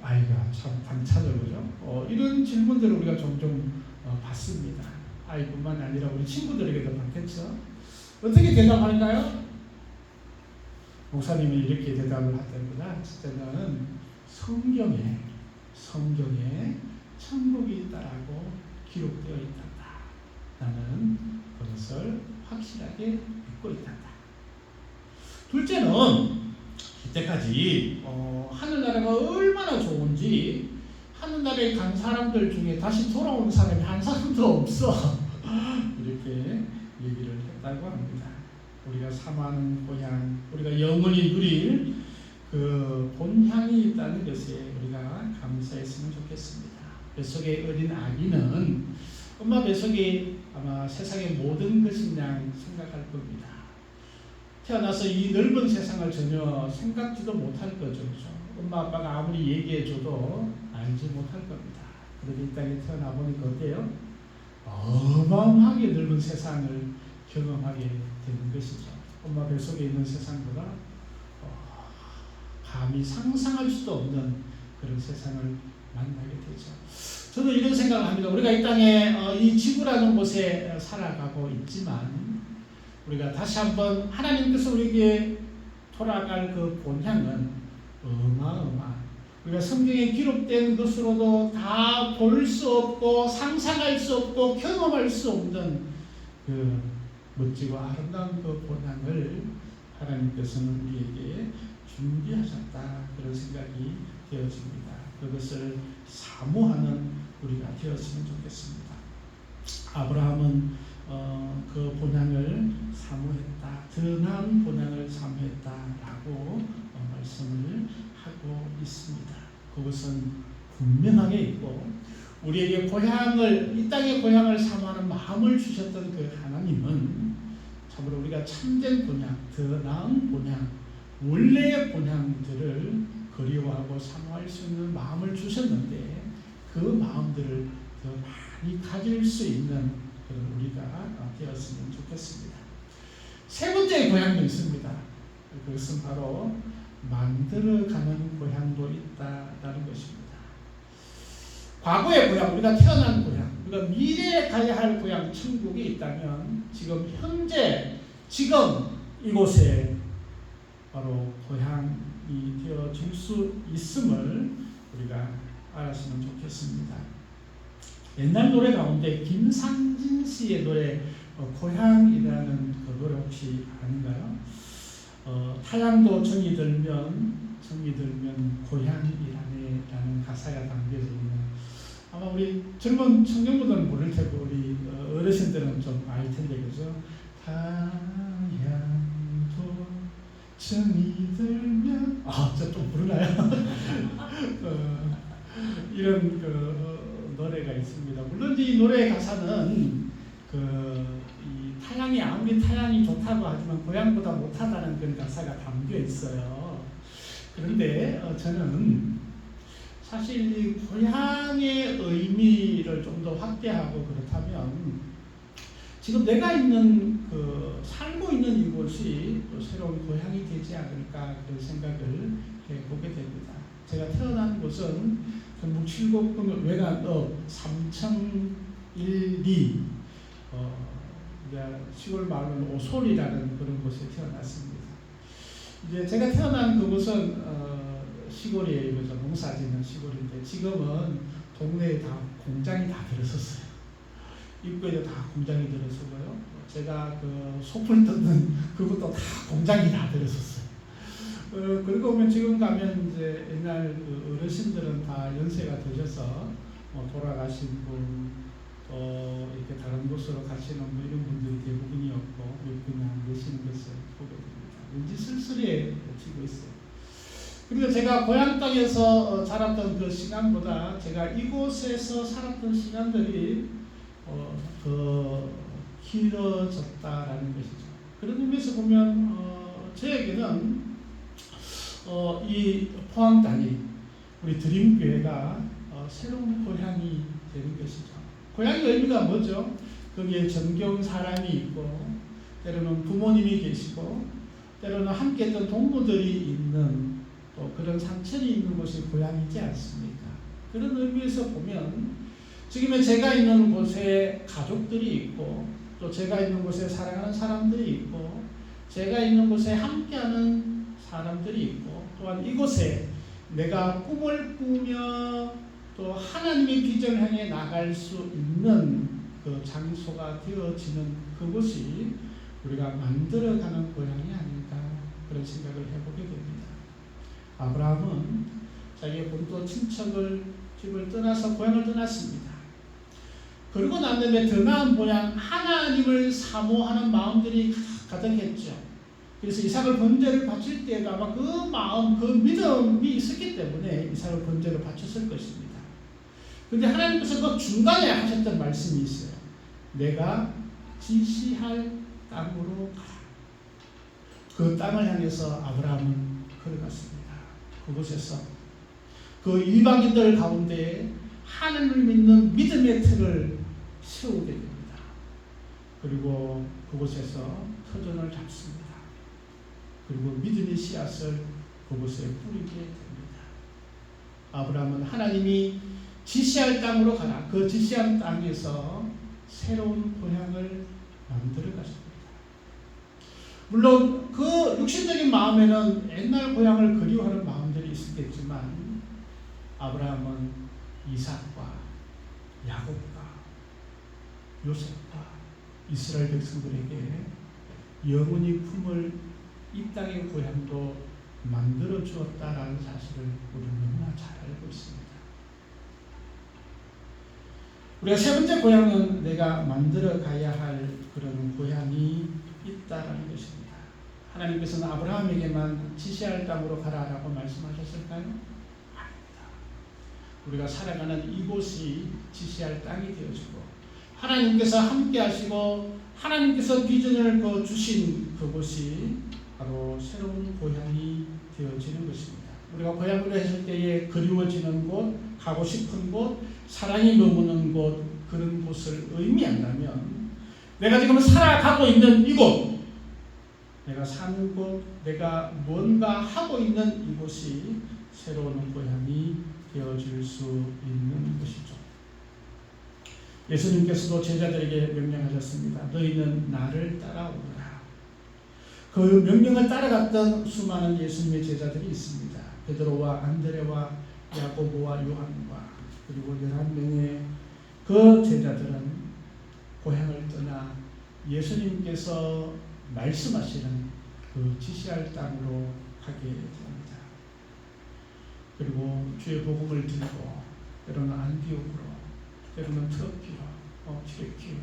아이가 참 관찰적이죠. 이런 질문들을 우리가 종종 받습니다. 아이뿐만 아니라 우리 친구들에게도 받겠죠. 어떻게 대답할까요? 목사님이 이렇게 대답을 하답니다. 첫째는 성경에 천국이 있다라고 기록되어 있단다. 나는 그것을 확실하게 믿고 있단다. 둘째는 이때까지 하늘나라가 얼마나 좋은지 하늘나라에 간 사람들 중에 다시 돌아온 사람이 한 사람도 없어. 이렇게 얘기를 했다고 합니다. 우리가 사모하는 고향, 우리가 영원히 누릴 그 본향이 있다는 것에 우리가 감사했으면 좋겠습니다. 뱃속의 어린 아기는 엄마 뱃속에 아마 세상의 모든 것인 양 생각할 겁니다. 태어나서 이 넓은 세상을 전혀 생각지도 못할 거죠. 그렇죠? 엄마 아빠가 아무리 얘기해줘도 알지 못할 겁니다. 그런데 이 땅에 태어나 보니까 어때요? 어마어마하게 넓은 세상을 경험하게 되는 것이죠. 엄마 뱃속에 있는 세상보다 감히 상상할 수도 없는 그런 세상을 만나게 되죠. 저는 이런 생각을 합니다. 우리가 이 땅에 이 지구라는 곳에 살아가고 있지만 우리가 다시 한번 하나님께서 우리에게 돌아갈 그 본향은 어마어마한 우리가 성경에 기록된 것으로도 다 볼 수 없고 상상할 수 없고 경험할 수 없는 그 멋지고 아름다운 그 본향을 하나님께서는 우리에게 준비하셨다. 그런 생각이 되어집니다. 그것을 사모하는 우리가 되었으면 좋겠습니다. 아브라함은 그 본향을 사모했다. 더 나은 본향을 사모했다라고 말씀을 하고 있습니다. 그것은 분명하게 있고 우리에게 고향을 이 땅의 고향을 사모하는 마음을 주셨던 그 하나님은 참으로 우리가 참된 본향, 더 나은 본향, 원래의 본향들을 그리워하고 사모할 수 있는 마음을 주셨는데 그 마음들을 더 많이 가질 수 있는 그런 우리가 되었으면 좋겠습니다. 세 번째의 고향도 있습니다. 그것은 바로 만들어가는 고향도 있다라는 것입니다. 과거의 고향, 우리가 태어난 고향, 우리가 미래에 가야 할 고향, 천국이 있다면 지금 현재, 지금 이곳에 바로 고향이 되어질 수 있음을 우리가 알았으면 좋겠습니다. 옛날 노래 가운데 김상진 씨의 노래 고향이라는 그 노래 혹시 아닌가요? 타향도 정이 들면 고향이라네라는 가사가 담겨져 있는, 아마 우리 젊은 청년분들은 모를 테고 우리 어르신들은 좀 알 텐데, 그죠? 타향도 정이 들면, 저 좀 부르나요? 이런 노래가 있습니다. 물론 이 노래 가사는 이 타향이 아무리 타향이 좋다고 하지만 고향보다 못하다는 그런 가사가 담겨 있어요. 그런데 저는 사실 이 고향의 의미를 좀 더 확대하고 그렇다면 지금 내가 있는 살고 있는 이곳이 또 새로운 고향이 되지 않을까 그런 생각을 해보게 됩니다. 제가 태어난 곳은 경북 칠곡군 외관읍 삼청1리 시골 마을은 오솔이라는 그런 곳에 태어났습니다. 이제 제가 태어난 그곳은 시골이에요. 그죠? 농사짓는 시골인데 지금은 동네에 다 공장이 다 들어섰어요. 입구에 다 공장이 들어서고요. 제가 소풀 뜯는 그것도 다 공장이 다 들어섰어요. 그리고 오면 지금 가면 이제 옛날 어르신들은 다 연세가 드셔서 돌아가신 분, 또 이렇게 다른 곳으로 가시는 이런 분들이 대부분이었고 몇 분이 안 계시는 것을 보게 됩니다. 왠지 쓸쓸해지고 있어요. 그리고 제가 고향 땅에서 자랐던 그 시간보다 제가 이곳에서 살았던 시간들이 더 길어졌다라는 것이죠. 그런 의미에서 보면 저에게는 이 포항 땅이 우리 드림교회가 새로운 고향이 되는 것이죠. 고향의 의미가 뭐죠? 거기에 정겨운 사람이 있고 때로는 부모님이 계시고 때로는 함께했던 동무들이 있는 또 그런 상처이 있는 곳이 고향이지 않습니까? 그런 의미에서 보면 지금의 제가 있는 곳에 가족들이 있고 또 제가 있는 곳에 사랑하는 사람들이 있고 제가 있는 곳에 함께하는 사람들이 있고 또한 이곳에 내가 꿈을 꾸며 또 하나님의 비전을 향해 나갈 수 있는 그 장소가 되어지는 그곳이 우리가 만들어가는 고향이 아닐까 그런 생각을 해보게 됩니다. 아브라함은 자기의 본토 친척을 집을 떠나서 고향을 떠났습니다. 그러고 난 다음에 더 나은 고향 하나님을 사모하는 마음들이 가득했죠. 그래서 이삭을 번제를 바칠 때에도 아마 그 마음, 그 믿음이 있었기 때문에 이삭을 번제로 바쳤을 것입니다. 그런데 하나님께서 그 중간에 하셨던 말씀이 있어요. 내가 지시할 땅으로 가라. 그 땅을 향해서 아브라함은 걸어갔습니다. 그곳에서 그 이방인들 가운데 하나님을 믿는 믿음의 틀을 세우게 됩니다. 그리고 그곳에서 터전을 잡습니다. 그리고 믿음의 씨앗을 그곳에 뿌리게 됩니다. 아브라함은 하나님이 지시할 땅으로 가라. 그 지시한 땅에서 새로운 고향을 만들어 가십니다. 물론 그 육신적인 마음에는 옛날 고향을 그리워하는 마음들이 있었겠지만 아브라함은 이삭과 야곱과 요셉과 이스라엘 백성들에게 영원히 품을 이 땅의 고향도 만들어 주었다라는 사실을 우리는 너무나 잘 알고 있습니다. 우리가 세 번째 고향은 내가 만들어 가야 할 그런 고향이 있다라는 것입니다. 하나님께서는 아브라함에게만 지시할 땅으로 가라라고 말씀하셨을까요? 아닙니다. 우리가 살아가는 이곳이 지시할 땅이 되어지고 하나님께서 함께 하시고 하나님께서 비전을 주신 그곳이 바로 새로운 고향이 되어지는 것입니다. 우리가 고향으로 했을 때에 그리워지는 곳, 가고 싶은 곳, 사랑이 머무는 곳, 그런 곳을 의미한다면 내가 지금 살아가고 있는 이곳, 내가 사는 곳, 내가 뭔가 하고 있는 이곳이 새로운 고향이 되어질 수 있는 것이죠. 예수님께서도 제자들에게 명령하셨습니다. 너희는 나를 따라오라. 그 명령을 따라갔던 수많은 예수님의 제자들이 있습니다. 베드로와 안드레와 야고보와 요한과 그리고 11명의 그 제자들은 고향을 떠나 예수님께서 말씀하시는 그 지시할 땅으로 가게 됩니다. 그리고 주의 복음을 들고 때로는 안디옥으로, 때로는 트로피로, 튀르키로,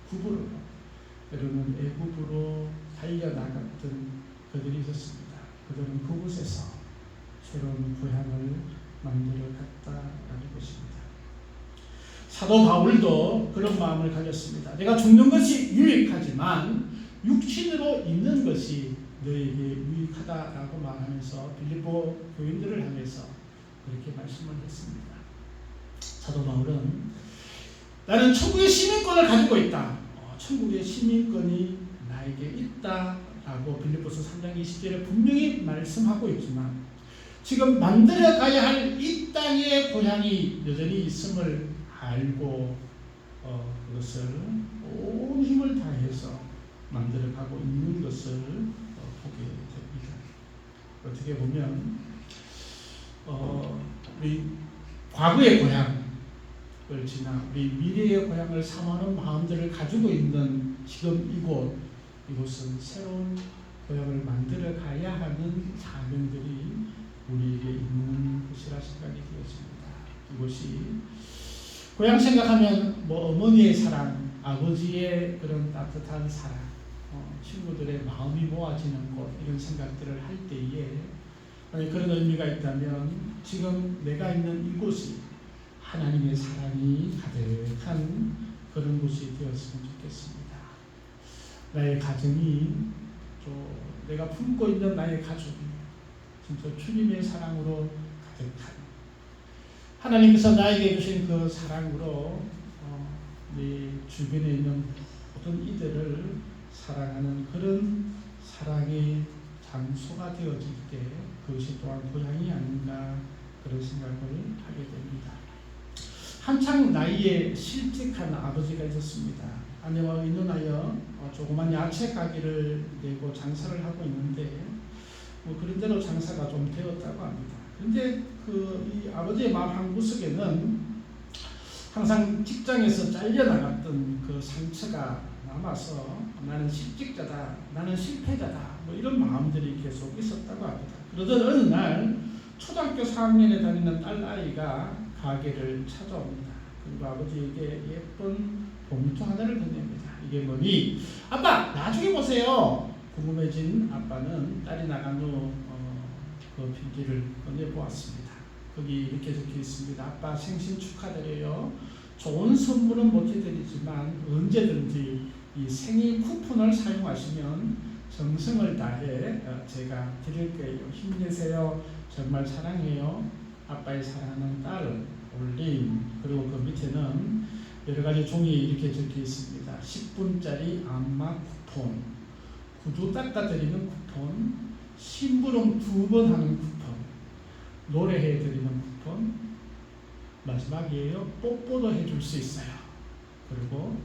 구부로로, 때로는 애굽으로 달려나갔던 그들이 있었습니다. 그들은 그곳에서 새로운 고향을 만들어 갔다라는 것입니다. 사도 바울도 그런 마음을 가졌습니다. 내가 죽는 것이 유익하지만 육신으로 있는 것이 너에게 유익하다라고 말하면서 빌립보 교인들을 향해서 그렇게 말씀을 했습니다. 사도 바울은 나는 천국의 시민권을 가지고 있다. 천국의 시민권이 나에게 있다라고 빌립보서 3장 20절에 분명히 말씀하고 있지만 지금 만들어 가야 할 이 땅의 고향이 여전히 있음을 알고 그것을 온 힘을 다해서 만들어 가고 있는 것을 보게 됩니다. 어떻게 보면 우리 과거의 고향을 지나 우리 미래의 고향을 삼하는 마음들을 가지고 있는 지금 이곳은 새로운 고향을 만들어 가야 하는 사명들이 우리에게 있는 곳이라 생각이 되었습니다. 이곳이 고향 생각하면 어머니의 사랑, 아버지의 그런 따뜻한 사랑, 친구들의 마음이 모아지는 곳 이런 생각들을 할 때에 그런 의미가 있다면 지금 내가 있는 이곳이 하나님의 사랑이 가득한 그런 곳이 되었으면 좋겠습니다. 나의 가정이 또 내가 품고 있는 나의 가족이 진짜 주님의 사랑으로 가득한 하나님께서 나에게 주신 그 사랑으로 내 주변에 있는 모든 이들을 사랑하는 그런 사랑의 장소가 되어질 때 그것이 또한 고향이 아닌가 그런 생각을 하게 됩니다. 한창 나이에 실직한 아버지가 있었습니다. 아내와 의논하여 조그만 야채 가게를 내고 장사를 하고 있는데 그런 대로 장사가 좀 되었다고 합니다. 그런데 이 아버지의 마음 한구석에는 항상 직장에서 잘려나갔던 그 상처가 남아서 나는 실직자다, 나는 실패자다 이런 마음들이 계속 있었다고 합니다. 그러던 어느 날 초등학교 4학년에 다니는 딸아이가 가게를 찾아옵니다. 그리고 아버지에게 예쁜 봉투 하나를 건넵니다. 이게 뭐니? 아빠 나중에 보세요. 궁금해진 아빠는 딸이 나간 후 그 편지를 꺼내보았습니다. 거기 이렇게 적혀 있습니다. 아빠 생신 축하드려요. 좋은 선물은 못 해드리지만 언제든지 이 생일 쿠폰을 사용하시면 정성을 다해 제가 드릴 거예요. 힘내세요. 정말 사랑해요. 아빠의 사랑하는 딸 올림. 그리고 그 밑에는 여러 가지 종이에 이렇게 적혀 있습니다. 10분짜리 안마 쿠폰, 구두 닦아드리는 쿠폰, 심부름 2번 하는 쿠폰, 노래해드리는 쿠폰, 마지막이에요. 뽀뽀도 해줄 수 있어요. 그리고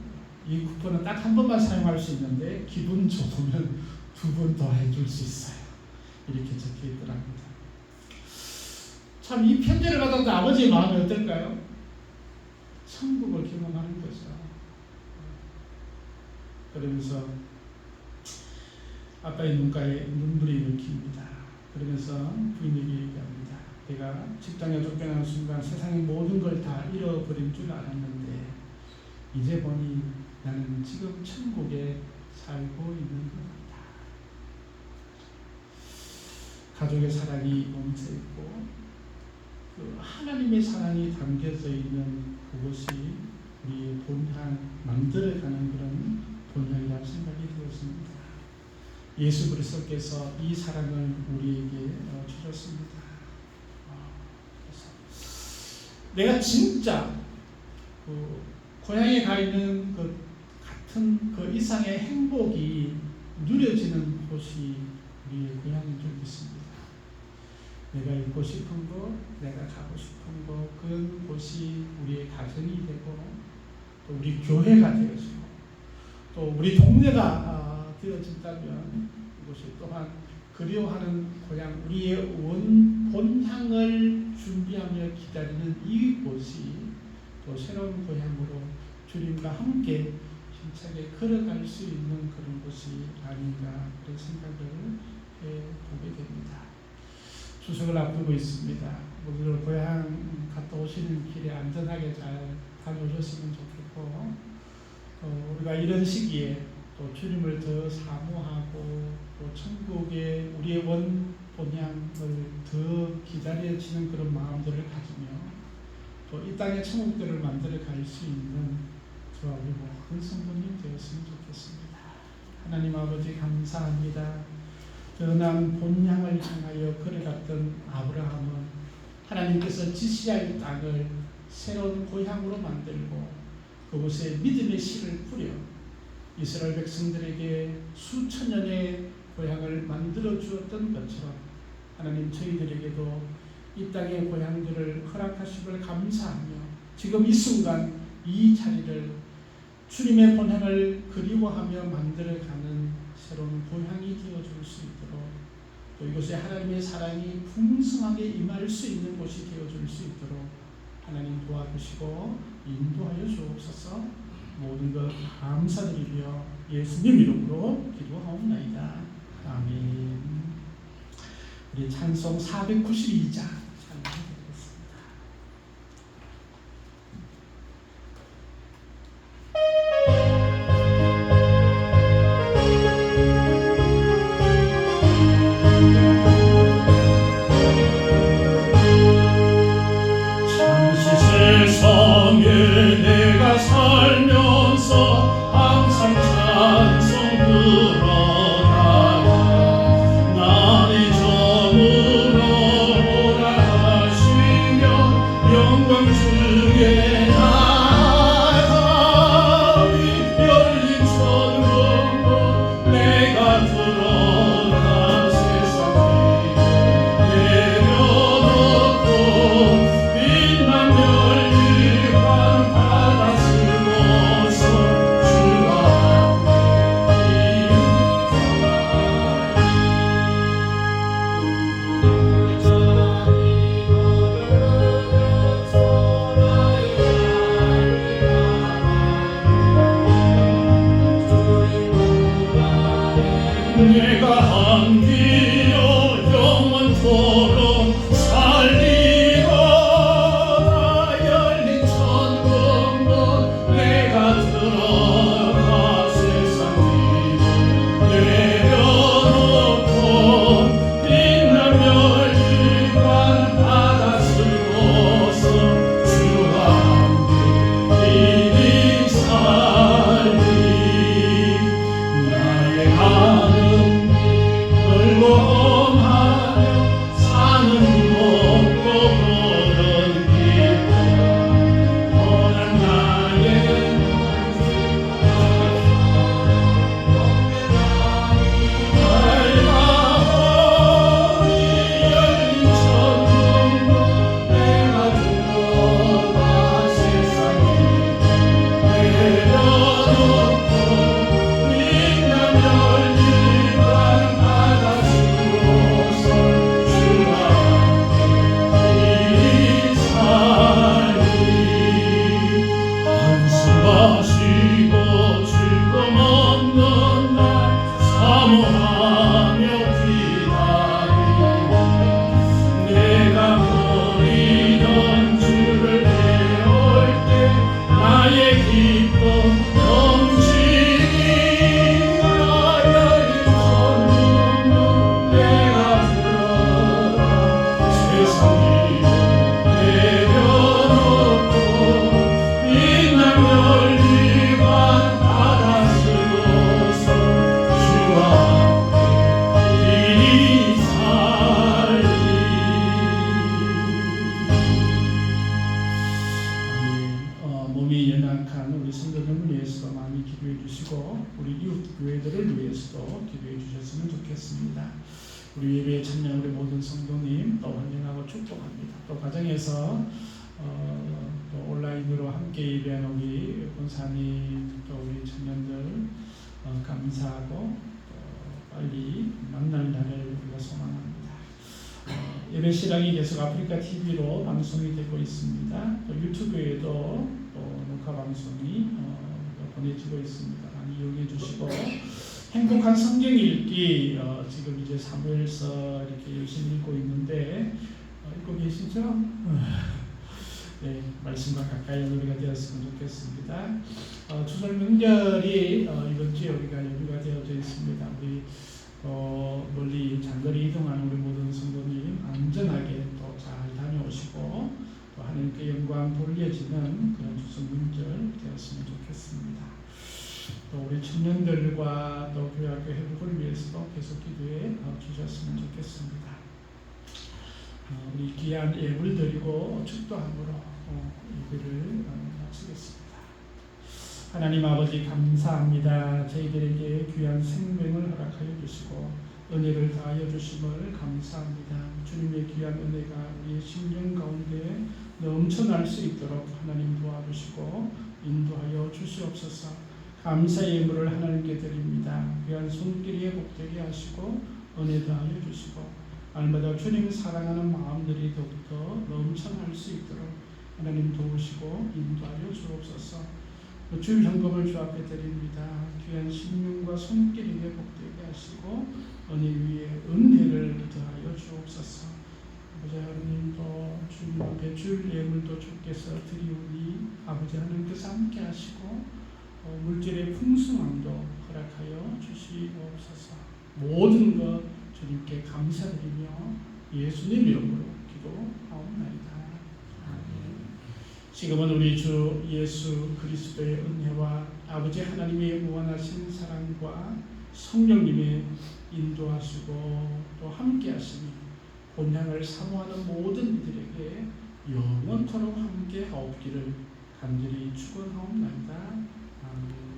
이 쿠폰은 딱 한 번만 사용할 수 있는데 기분 좋으면 2번 더 해줄 수 있어요. 이렇게 적혀 있더랍니다. 참 이 편지를 받았던 아버지의 마음이 어떨까요? 천국을 경험하는 거죠. 그러면서 아빠의 눈가에 눈물이 일으킵니다. 그러면서 부인에게 얘기합니다. 내가 직장에 쫓겨나는 순간 세상의 모든 걸 다 잃어버린 줄 알았는데 이제 보니 나는 지금 천국에 살고 있는 것 같다. 가족의 사랑이 멈춰있고 그 하나님의 사랑이 담겨져 있는 그곳이 우리의 본향 만들어가는 그런 본향이라는 생각이 되었습니다. 예수 그리스도께서 이 사랑을 우리에게 주셨습니다. 내가 진짜 그 고향에 가 있는 그 같은 그 이상의 행복이 누려지는 곳이 우리의 고향인 줄 믿습니다. 내가 있고 싶은 곳, 내가 가고 싶은 곳, 그런 곳이 우리의 가정이 되고 또 우리 교회가 되어지고 또 우리 동네가 되어진다면 그것이 또한 그리워하는 고향, 우리의 본향을 준비하며 기다리는 이곳이 또 새로운 고향으로 주님과 함께 힘차게 걸어갈 수 있는 그런 곳이 아닌가 그런 생각을 해보게 됩니다. 추석을 앞두고 있습니다. 모두들 고향 갔다 오시는 길에 안전하게 잘 다녀오셨으면 좋겠고, 우리가 이런 시기에 또 주님을 더 사모하고 또 천국의 우리의 본향을 더 기다려지는 그런 마음들을 가지며 또 이 땅의 천국들을 만들어 갈 수 있는 저와 우리 모든 성도님 되었으면 좋겠습니다. 하나님 아버지 감사합니다. 떠난 본향을 향하여 걸어갔던 아브라함은 하나님께서 지시할 땅을 새로운 고향으로 만들고 그곳에 믿음의 씨를 뿌려 이스라엘 백성들에게 수천 년의 고향을 만들어 주었던 것처럼 하나님 저희들에게도 이 땅의 고향들을 허락하심을 감사하며 지금 이 순간 이 자리를 주님의 본향을 그리워하며 만들어가는 새로운 고향이 되어줄 수 있도록 또 이곳에 하나님의 사랑이 풍성하게 임할 수 있는 곳이 되어줄 수 있도록 하나님 도와주시고 인도하여 주옵소서. 모든 것 감사드리며 예수님 이름으로 기도하옵나이다. 아멘. 우리 찬송 492장 찬양드리겠습니다. 잠시 세상에 내가 살면서 항상 찬송 부르다가 날이 저물어 오라 하시면 영광 중에 나가리 열린 천국으로 내가 들어가 세상에 내려놓고 빛난 열리관 바다 쓸모서 주와 내가 한기요 영원토록 살리로다 열린 천국문 내가 들어가 세상 뒤로 내려놓고 빛난 열리관 바다 쓸고서 주와 함께 이리 살리 나의 가는 멀고하며 사는 먹고 보는 기쁨 떠난 나의 밝아오니 열린 천국문 내가 들어가 세상에 내려놓고 빛난 열리관 바다 주어서 주와 함께 이리 살리 한숨 마시고 즐거움 없는 날 사모하며 기다리고 내가 버리던 주를 배울 때 나의 기쁨 넘치니라 열린 천국문 내가 들어가 세상 위로 내려놓고 빛난 열리관 바다 쓸고서 주와 함께 이리 살리 몸이 연약한 우리 성도들을 위해서도 많이 기도해 주시고 우리 이웃 교회들을 위해서도 기도해 주셨으면 좋겠습니다. 우리 예배에 참여한 우리 모든 성도님 또 환영하고 축복합니다. 또 가정에서 또 온라인으로 함께 예배한 우리 권사님 또 우리 청년들 감사하고 또 빨리 만날 날을 우리가 소망합니다. 예배 시간이 계속 아프리카 TV로 방송이 되고 있습니다. 또 유튜브에도 또 녹화 방송이 보내지고 있습니다. 많이 이용해 주시고 행복한 성경 읽기 지금 이제 사무엘서 이렇게 열심히 읽고 있는데 읽고 계시죠? 네, 말씀과 가까이 우리가 되었으면 좋겠습니다. 추석 명절이 이번 주에 우리가 연휴가 되어져 있습니다. 우리 멀리 장거리 이동하는 우리 모든 성도님 안전하게 또 잘 다녀오시고 또 하나님께 영광 돌려지는 그런 추석 명절 되었으면 좋겠습니다. 또 우리 청년들과 또 교회학교 회복을 위해서도 계속 기도해 주셨으면 좋겠습니다. 우리 귀한 예물 드리고 축도함으로 예배를 마치겠습니다. 하나님 아버지 감사합니다. 저희들에게 귀한 생명을 허락하여 주시고 은혜를 다하여 주심을 감사합니다. 주님의 귀한 은혜가 우리의 심령 가운데 넘쳐날 수 있도록 하나님 도와주시고 인도하여 주시옵소서. 감사의 예물을 하나님께 드립니다. 귀한 손길이 회복되게 하시고 은혜 다하여 주시고 날마다 주님 사랑하는 마음들이 더욱더 넘쳐날 수 있도록 하나님 도우시고 인도하여 주옵소서. 주일 헌금을 주 앞에 드립니다. 귀한 심령과 손길이 회복되게 하시고 은혜 위에 은혜를 더하여 주옵소서. 아버지 하나님도 주님 앞에 주일 예물도 주께서 드리오니 아버지 하나님께서 함께 하시고 물질의 풍성함도 허락하여 주시옵소서. 모든 것 주님께 감사드리며 예수님 이름으로 기도하옵나이다. 아멘. 지금은 우리 주 예수 그리스도의 은혜와 아버지 하나님의 무한하신 사랑과 성령님의 인도하시고 또 함께하시니 본향을 사모하는 모든 이들에게 영원토록 함께 하옵기를 간절히 축원하옵나이다. 아멘.